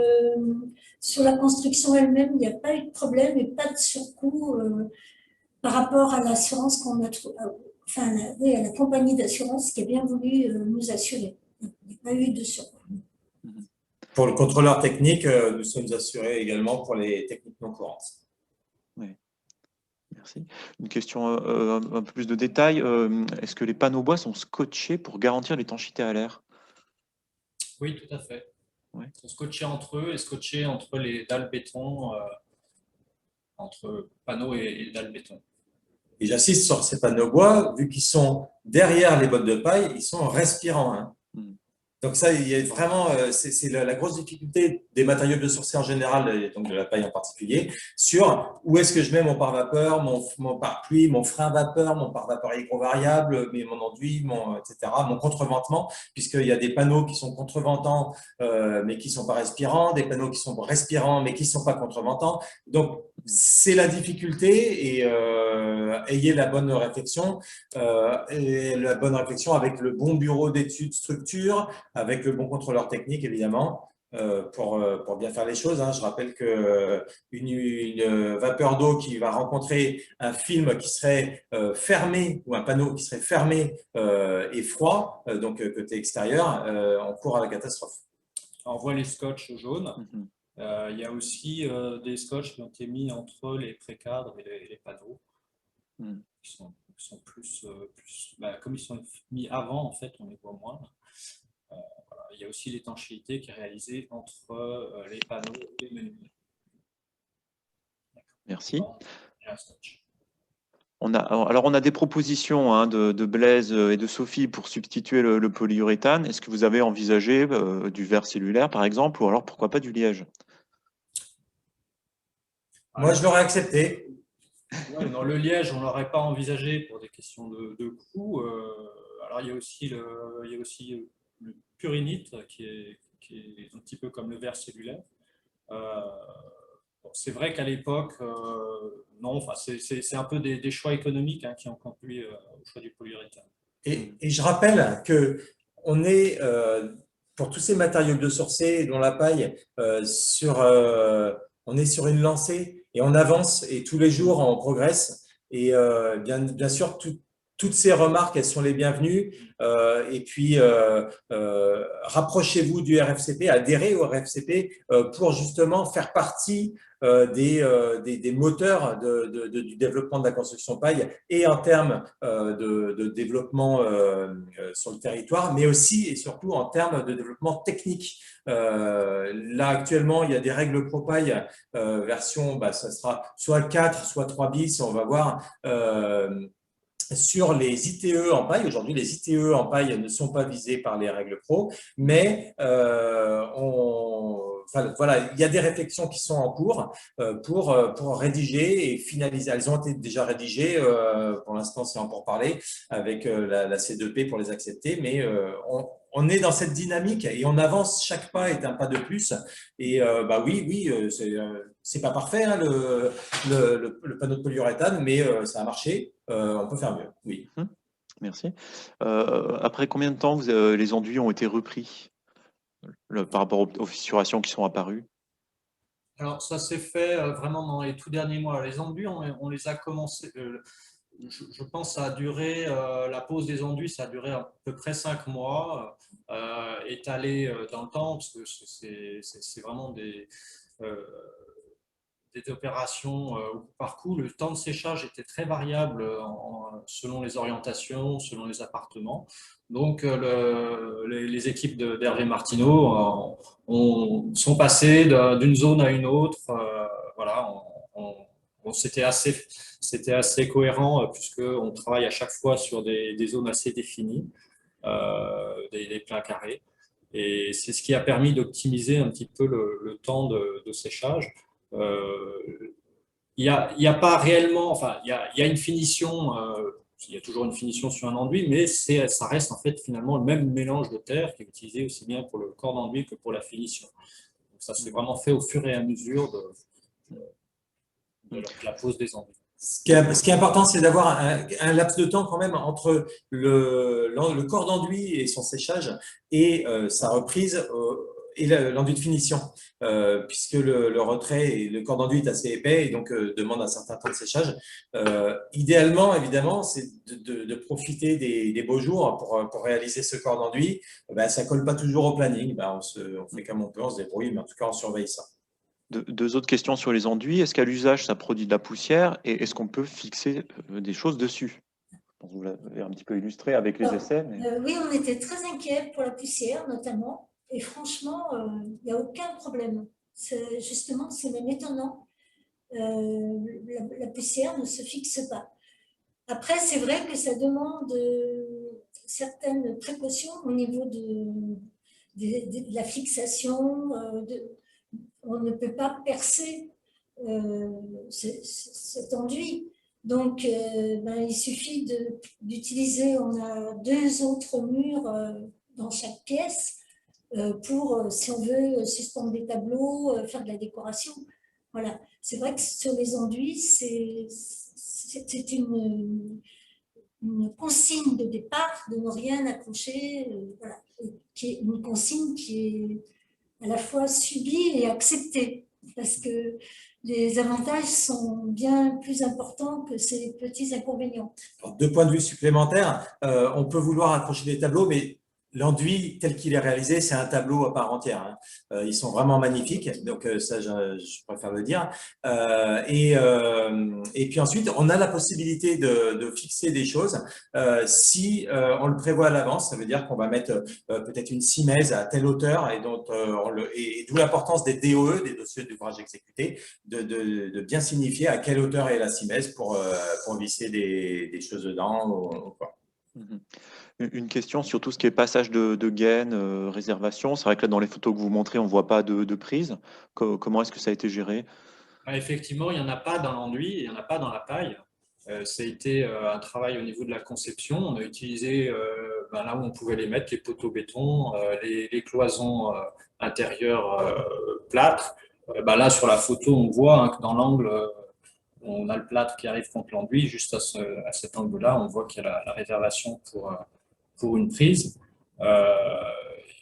la construction elle-même. Il n'y a pas eu de problème et pas de surcoût par rapport à l'assurance qu'on a enfin, oui, à la compagnie d'assurance qui a bien voulu nous assurer. Il n'y a pas eu de surcoût. Pour le contrôleur technique, nous sommes assurés également pour les techniques non courantes. Oui, merci. Une question un peu plus de détail. Est-ce que les panneaux bois sont scotchés pour garantir l'étanchéité à l'air? Oui, tout à fait. Ouais. Ils sont scotchés entre eux et scotchés entre les dalles béton, entre panneaux et dalles béton. Et j'insiste sur ces panneaux bois, vu qu'ils sont derrière les bottes de paille, ils sont respirants. Hein. Donc ça, il y a vraiment, c'est la grosse difficulté des matériaux biosourcés en général, et donc de la paille en particulier, sur où est-ce que je mets mon pare-vapeur, mon pare-pluie, mon frein vapeur, mon pare-vapeur hygrovariable, mon enduit, etc., mon contreventement, puisqu'il y a des panneaux qui sont contreventants, mais qui sont pas respirants, des panneaux qui sont respirants, mais qui sont pas contreventants. Donc, c'est la difficulté et ayez la bonne réflexion avec le bon bureau d'études structure, avec le bon contrôleur technique, évidemment, pour bien faire les choses. Hein. Je rappelle qu'une vapeur d'eau qui va rencontrer un film qui serait fermé ou un panneau qui serait fermé et froid, donc côté extérieur, on court à la catastrophe. On voit les scotch jaunes. Il y a aussi des scotch qui ont été mis entre les précadres et les panneaux. Qui sont plus comme ils sont mis avant, en fait, on les voit moins. Voilà. Il y a aussi l'étanchéité qui est réalisée entre les panneaux et les menus. Merci. On a des propositions hein, de Blaise et de Sophie pour substituer le polyuréthane. Est-ce que vous avez envisagé du verre cellulaire, par exemple, ou alors pourquoi pas du liège? Moi, je l'aurais accepté. Ouais, non, le liège, on ne l'aurait pas envisagé pour des questions de coût. Alors, il y a aussi le purinite qui est un petit peu comme le verre cellulaire. Bon, c'est vrai qu'à l'époque, non, enfin, c'est un peu des choix économiques hein, qui ont conduit au choix du polyuréthane. Et je rappelle que on est, pour tous ces matériaux biosourcés, dont la paille, on est sur une lancée et on avance et tous les jours on progresse. Et bien sûr, toutes ces remarques, elles sont les bienvenues. Et puis, rapprochez-vous du RFCP, adhérez au RFCP pour justement faire partie des moteurs du développement de la construction paille et en termes de développement sur le territoire, mais aussi et surtout en termes de développement technique. Là, actuellement, il y a des règles ProPaille version, ça sera soit 4, soit 3 bis, on va voir. Sur les ITE en paille, aujourd'hui les ITE en paille ne sont pas visés par les règles pro, mais voilà, il y a des réflexions qui sont en cours pour rédiger et finaliser. Elles ont été déjà rédigées, pour l'instant c'est en pourparlers avec la C2P pour les accepter, mais on est dans cette dynamique et on avance, chaque pas est un pas de plus. Et oui, c'est pas parfait hein, le panneau de polyuréthane, mais ça a marché. On peut faire mieux, oui. Merci. Après combien de temps les enduits ont été repris par rapport aux fissurations qui sont apparues? Alors, ça s'est fait vraiment dans les tout derniers mois. Les enduits, on les a commencé. Je pense que ça a duré, la pause des enduits, ça a duré à peu près 5 mois, étalé dans le temps, parce que c'est vraiment des opérations au coup par coup. Le temps de séchage était très variable selon les orientations, selon les appartements. Donc, les équipes d'Hervé Martineau sont passées d'une zone à une autre. Voilà, c'était assez cohérent puisqu'on travaille à chaque fois sur des zones assez définies, des plats carrés. Et c'est ce qui a permis d'optimiser un petit peu le temps de séchage. Il y a pas réellement, enfin, il y a une finition, il y a toujours une finition sur un enduit, mais ça reste en fait finalement le même mélange de terre qui est utilisé aussi bien pour le corps d'enduit que pour la finition. Donc ça s'est vraiment fait au fur et à mesure de la pose des enduits. Ce qui est important, c'est d'avoir un laps de temps quand même entre le corps d'enduit et son séchage et sa reprise et l'enduit de finition, puisque le retrait et le corps d'enduit est assez épais et donc demande un certain temps de séchage. Idéalement, évidemment, c'est de profiter des beaux jours pour réaliser ce corps d'enduit. Ben, ça colle pas toujours au planning, ben, on fait comme on peut, on se débrouille, mais en tout cas, on surveille ça. Deux autres questions sur les enduits. Est-ce qu'à l'usage, ça produit de la poussière et est-ce qu'on peut fixer des choses dessus? Vous l'avez un petit peu illustré avec les essais. Mais... Oui, on était très inquiets pour la poussière notamment. Et franchement, il n'y a aucun problème. Justement, c'est même étonnant. La poussière ne se fixe pas. Après, c'est vrai que ça demande certaines précautions au niveau de la fixation. On ne peut pas percer cet enduit. Donc, il suffit d'utiliser, on a 2 autres murs dans chaque pièce pour, si on veut, suspendre des tableaux, faire de la décoration. Voilà. C'est vrai que sur les enduits, c'est une consigne de départ de ne rien accrocher, voilà, qui est une consigne qui est à la fois subie et acceptée, parce que les avantages sont bien plus importants que ces petits inconvénients. Alors, 2 points de vue supplémentaires, on peut vouloir accrocher des tableaux, mais l'enduit tel qu'il est réalisé, c'est un tableau à part entière. Hein. Ils sont vraiment magnifiques, donc ça, je préfère le dire. Et puis ensuite, on a la possibilité de fixer des choses si on le prévoit à l'avance. Ça veut dire qu'on va mettre peut-être une simèse à telle hauteur, et d'où l'importance des DOE, des dossiers d'ouvrage exécuté, de bien signifier à quelle hauteur est la simèse pour visser des choses dedans ou quoi. Une question sur tout ce qui est passage de gaines, réservation. C'est vrai que là, dans les photos que vous montrez, on ne voit pas de prise. Comment est-ce que ça a été géré? Effectivement, il n'y en a pas dans l'enduit, il n'y en a pas dans la paille. Ça a été un travail au niveau de la conception. On a utilisé là où on pouvait les mettre, les poteaux béton, les cloisons intérieures plâtre. Là, sur la photo, on voit que dans l'angle, on a le plâtre qui arrive contre l'enduit. Juste à cet angle-là, on voit qu'il y a la réservation pour une prise.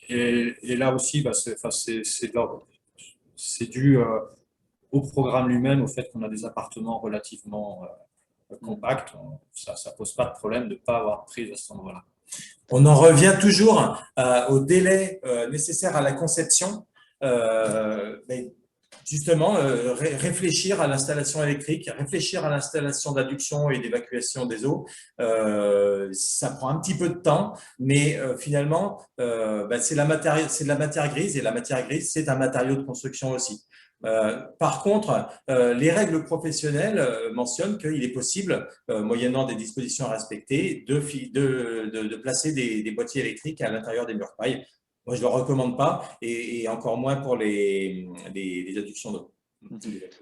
Et là aussi, c'est dû au programme lui-même, au fait qu'on a des appartements relativement compacts. Ça ne pose pas de problème de ne pas avoir de prise à cet endroit-là. On en revient toujours au délai nécessaire à la conception. Justement, réfléchir à l'installation électrique, réfléchir à l'installation d'adduction et d'évacuation des eaux, ça prend un petit peu de temps, mais finalement, c'est de la matière grise, et la matière grise, c'est un matériau de construction aussi. Par contre, les règles professionnelles mentionnent qu'il est possible, moyennant des dispositions à respecter, de placer des boîtiers électriques à l'intérieur des murs paille. Moi, je ne le recommande pas, et encore moins pour les adductions d'eau.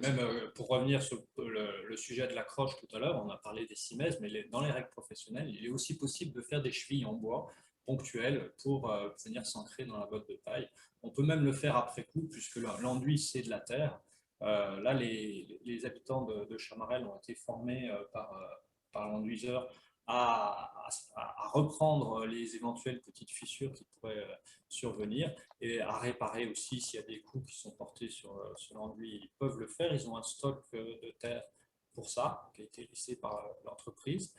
Même pour revenir sur le sujet de l'accroche tout à l'heure, on a parlé des simèses, mais dans les règles professionnelles, il est aussi possible de faire des chevilles en bois ponctuelles pour venir s'ancrer dans la botte de paille. On peut même le faire après coup, puisque l'enduit, c'est de la terre. Là, les habitants de Chamarel ont été formés par l'enduiseur à reprendre les éventuelles petites fissures qui pourraient survenir et à réparer aussi s'il y a des coups qui sont portés sur l'enduit. Ils peuvent le faire, ils ont un stock de terre pour ça, qui a été lissé par l'entreprise.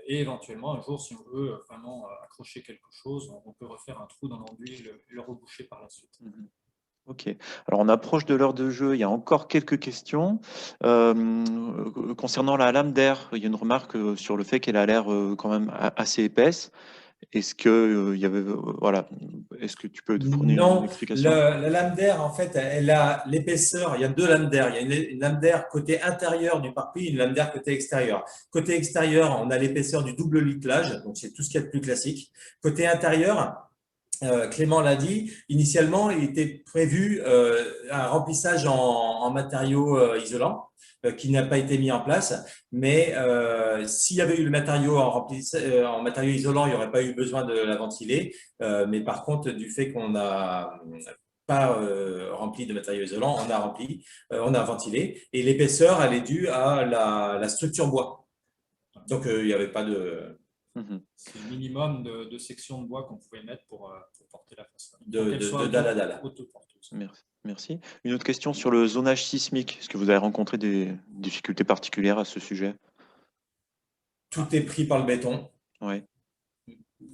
Et éventuellement, un jour, si on veut vraiment accrocher quelque chose, on peut refaire un trou dans l'enduit et le reboucher par la suite. Ok. Alors, on approche de l'heure de jeu. Il y a encore quelques questions. Concernant la lame d'air, il y a une remarque sur le fait qu'elle a l'air quand même assez épaisse. Est-ce que est-ce que tu peux te fournir une explication? La lame d'air, en fait, elle a l'épaisseur. Il y a 2 lames d'air. Il y a une lame d'air côté intérieur du pare-brise et une lame d'air côté extérieur. Côté extérieur, on a l'épaisseur du double littelage, donc c'est tout ce qu'il y a de plus classique. Côté intérieur, Clément l'a dit, initialement, il était prévu un remplissage en matériaux isolants qui n'a pas été mis en place. Mais s'il y avait eu le matériau en matériaux isolants, il n'y aurait pas eu besoin de la ventiler. Mais par contre, du fait qu'on a pas rempli de matériaux isolants, on a rempli, on a ventilé. Et l'épaisseur, elle est due à la structure bois. Donc, il n'y avait pas de… C'est le minimum de sections de bois qu'on pouvait mettre pour porter la façade. de dalle à dalle. Autoporteuse. Merci. Une autre question sur le zonage sismique. Est-ce que vous avez rencontré des difficultés particulières à ce sujet? Tout est pris par le béton. Oui.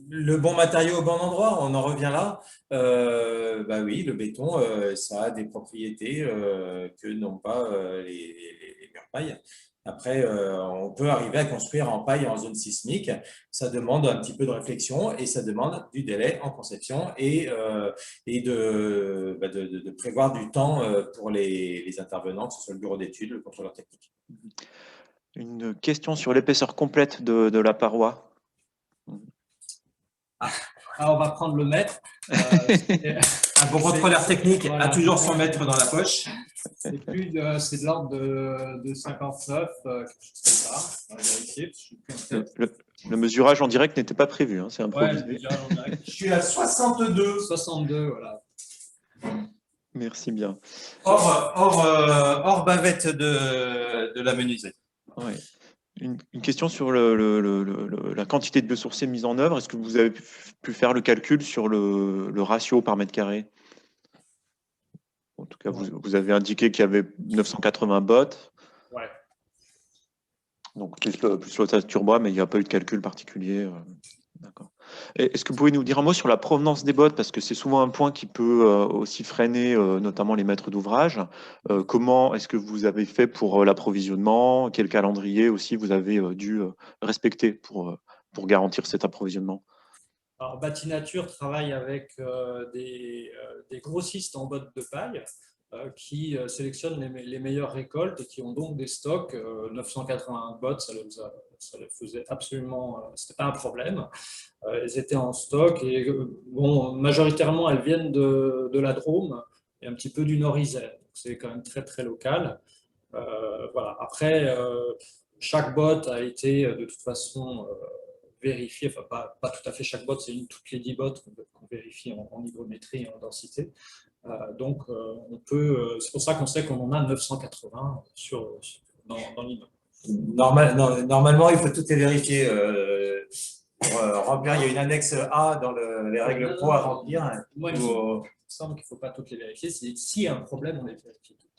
Le bon matériau au bon endroit, on en revient là. Bah oui, le béton, ça a des propriétés que n'ont pas les murs paille. Après, on peut arriver à construire en paille en zone sismique. Ça demande un petit peu de réflexion et ça demande du délai en conception et de prévoir du temps pour les intervenants, que ce soit le bureau d'études, le contrôleur technique. Une question sur l'épaisseur complète de la paroi. Alors, on va prendre le mètre. Un bon contrôleur technique voilà, a toujours son mètre dans la poche. C'est de l'ordre de 59, quelque chose comme ça. On va vérifier. Parce que je suis plus en tête. Le mesurage en direct n'était pas prévu, hein, c'est Ouais, improvisé. le mesurage en direct. Je suis à 62. 62, voilà. Merci bien. Hors bavette de la menuiserie. Ouais. Une question sur la quantité de biosourcés mise en œuvre. Est-ce que vous avez pu faire le calcul sur le ratio par mètre carré? En tout cas, vous avez indiqué qu'il y avait 980 bottes. Ouais. Donc, plus l'ossature bois, mais il n'y a pas eu de calcul particulier. D'accord. Est-ce que vous pouvez nous dire un mot sur la provenance des bottes? Parce que c'est souvent un point qui peut aussi freiner notamment les maîtres d'ouvrage. Comment est-ce que vous avez fait pour l'approvisionnement? Quel calendrier aussi vous avez dû respecter pour garantir cet approvisionnement? Alors, Bâti-Nature travaille avec des grossistes en bottes de paille qui sélectionnent les meilleures récoltes et qui ont donc des stocks. 980 bottes, ça les faisait absolument, c'était pas un problème. Elles étaient en stock et bon, majoritairement elles viennent de la Drôme et un petit peu du Nord-Isère. C'est quand même très très local. Voilà. Après, chaque botte a été de toute façon vérifiée, enfin pas tout à fait chaque botte, c'est toutes les 10 bottes qu'on vérifie en hygrométrie et en densité. Donc on peut, c'est pour ça qu'on sait qu'on en a 980 dans l'immeuble. Normalement, il faut tout les vérifier. Pour remplir, il y a une annexe A dans les règles pro à remplir. Moi, il me semble qu'il ne faut pas toutes les vérifier. S'il y a un problème, on les vérifie toutes.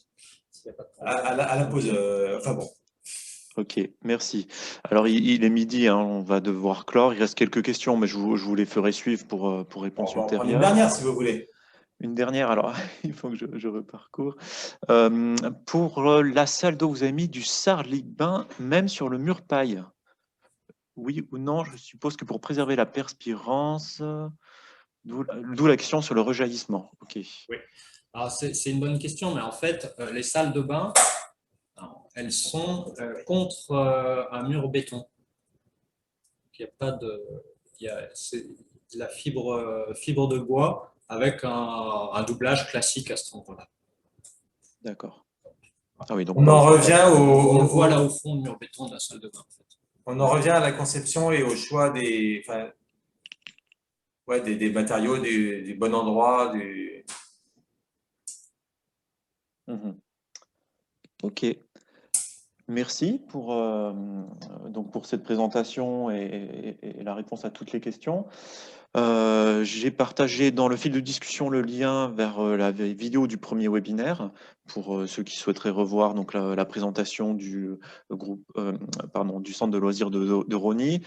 S'il n'y a pas de problème. À la pause. Enfin bon. Ok, merci. Alors, il est midi, hein, on va devoir clore. Il reste quelques questions, mais je vous les ferai suivre pour réponse On va en prendre ultérieure. une dernière, si vous voulez. Une dernière, alors il faut que je reparcours. Pour la salle d'eau, vous avez mis du sarligbin même sur le mur paille. Oui ou non? Je suppose que pour préserver la perspirance, d'où la question sur le rejaillissement. Ok. Oui. Alors, c'est une bonne question, mais en fait, les salles de bain, elles sont contre un mur béton. Il n'y a pas de. C'est de la fibre de bois avec un doublage classique à cet endroit-là. D'accord. Ah oui, donc on en revient on le voit là au fond, le mur béton de la salle de bain. En fait. On en revient à la conception et au choix des matériaux, du bon endroit. Ok. Merci pour cette présentation et la réponse à toutes les questions. J'ai partagé dans le fil de discussion le lien vers la vidéo du premier webinaire pour ceux qui souhaiteraient revoir donc la présentation du groupe, du centre de loisirs de Rosny.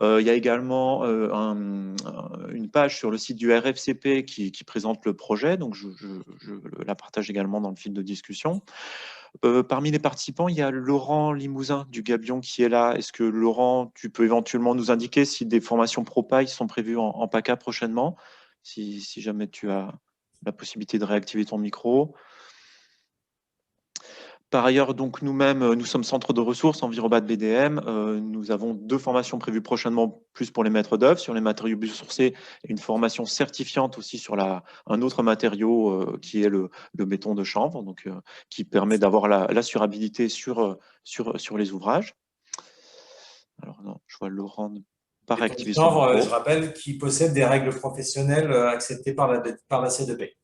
Il y a également une page sur le site du RFCP qui présente le projet, donc je la partage également dans le fil de discussion. Parmi les participants, il y a Laurent Limousin du Gabion qui est là. Est-ce que Laurent, tu peux éventuellement nous indiquer si des formations ProPaille sont prévues en PACA prochainement, si jamais tu as la possibilité de réactiver ton micro. Par ailleurs, donc nous-mêmes, nous sommes centre de ressources Envirobat BDM. Nous avons 2 formations prévues prochainement, plus pour les maîtres d'œuvre, sur les matériaux biosourcés, et une formation certifiante aussi sur un autre matériau qui est le béton de chanvre, donc qui permet d'avoir l'assurabilité sur les ouvrages. Alors non, je vois Laurent ne pas réactiver son micro. Je rappelle, qui possède des règles professionnelles acceptées par la CDP.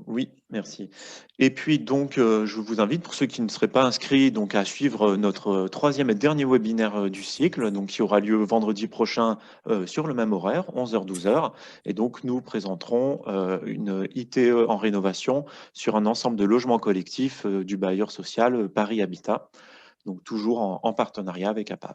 Oui, merci. Et puis donc, je vous invite, pour ceux qui ne seraient pas inscrits, donc à suivre notre troisième et dernier webinaire du cycle, donc qui aura lieu vendredi prochain sur le même horaire, 11h-12h. Et donc, nous présenterons une ITE en rénovation sur un ensemble de logements collectifs du bailleur social Paris Habitat, donc toujours en partenariat avec APAV.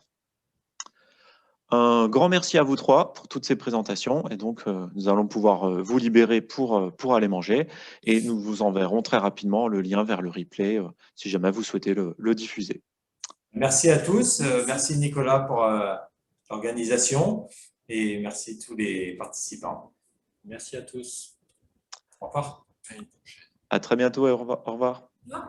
Un grand merci à vous trois pour toutes ces présentations. Et donc, nous allons pouvoir vous libérer pour aller manger. Et nous vous enverrons très rapidement le lien vers le replay si jamais vous souhaitez le diffuser. Merci à tous. Merci Nicolas pour l'organisation et merci tous les participants. Merci à tous. Au revoir. À très bientôt et au revoir. Non.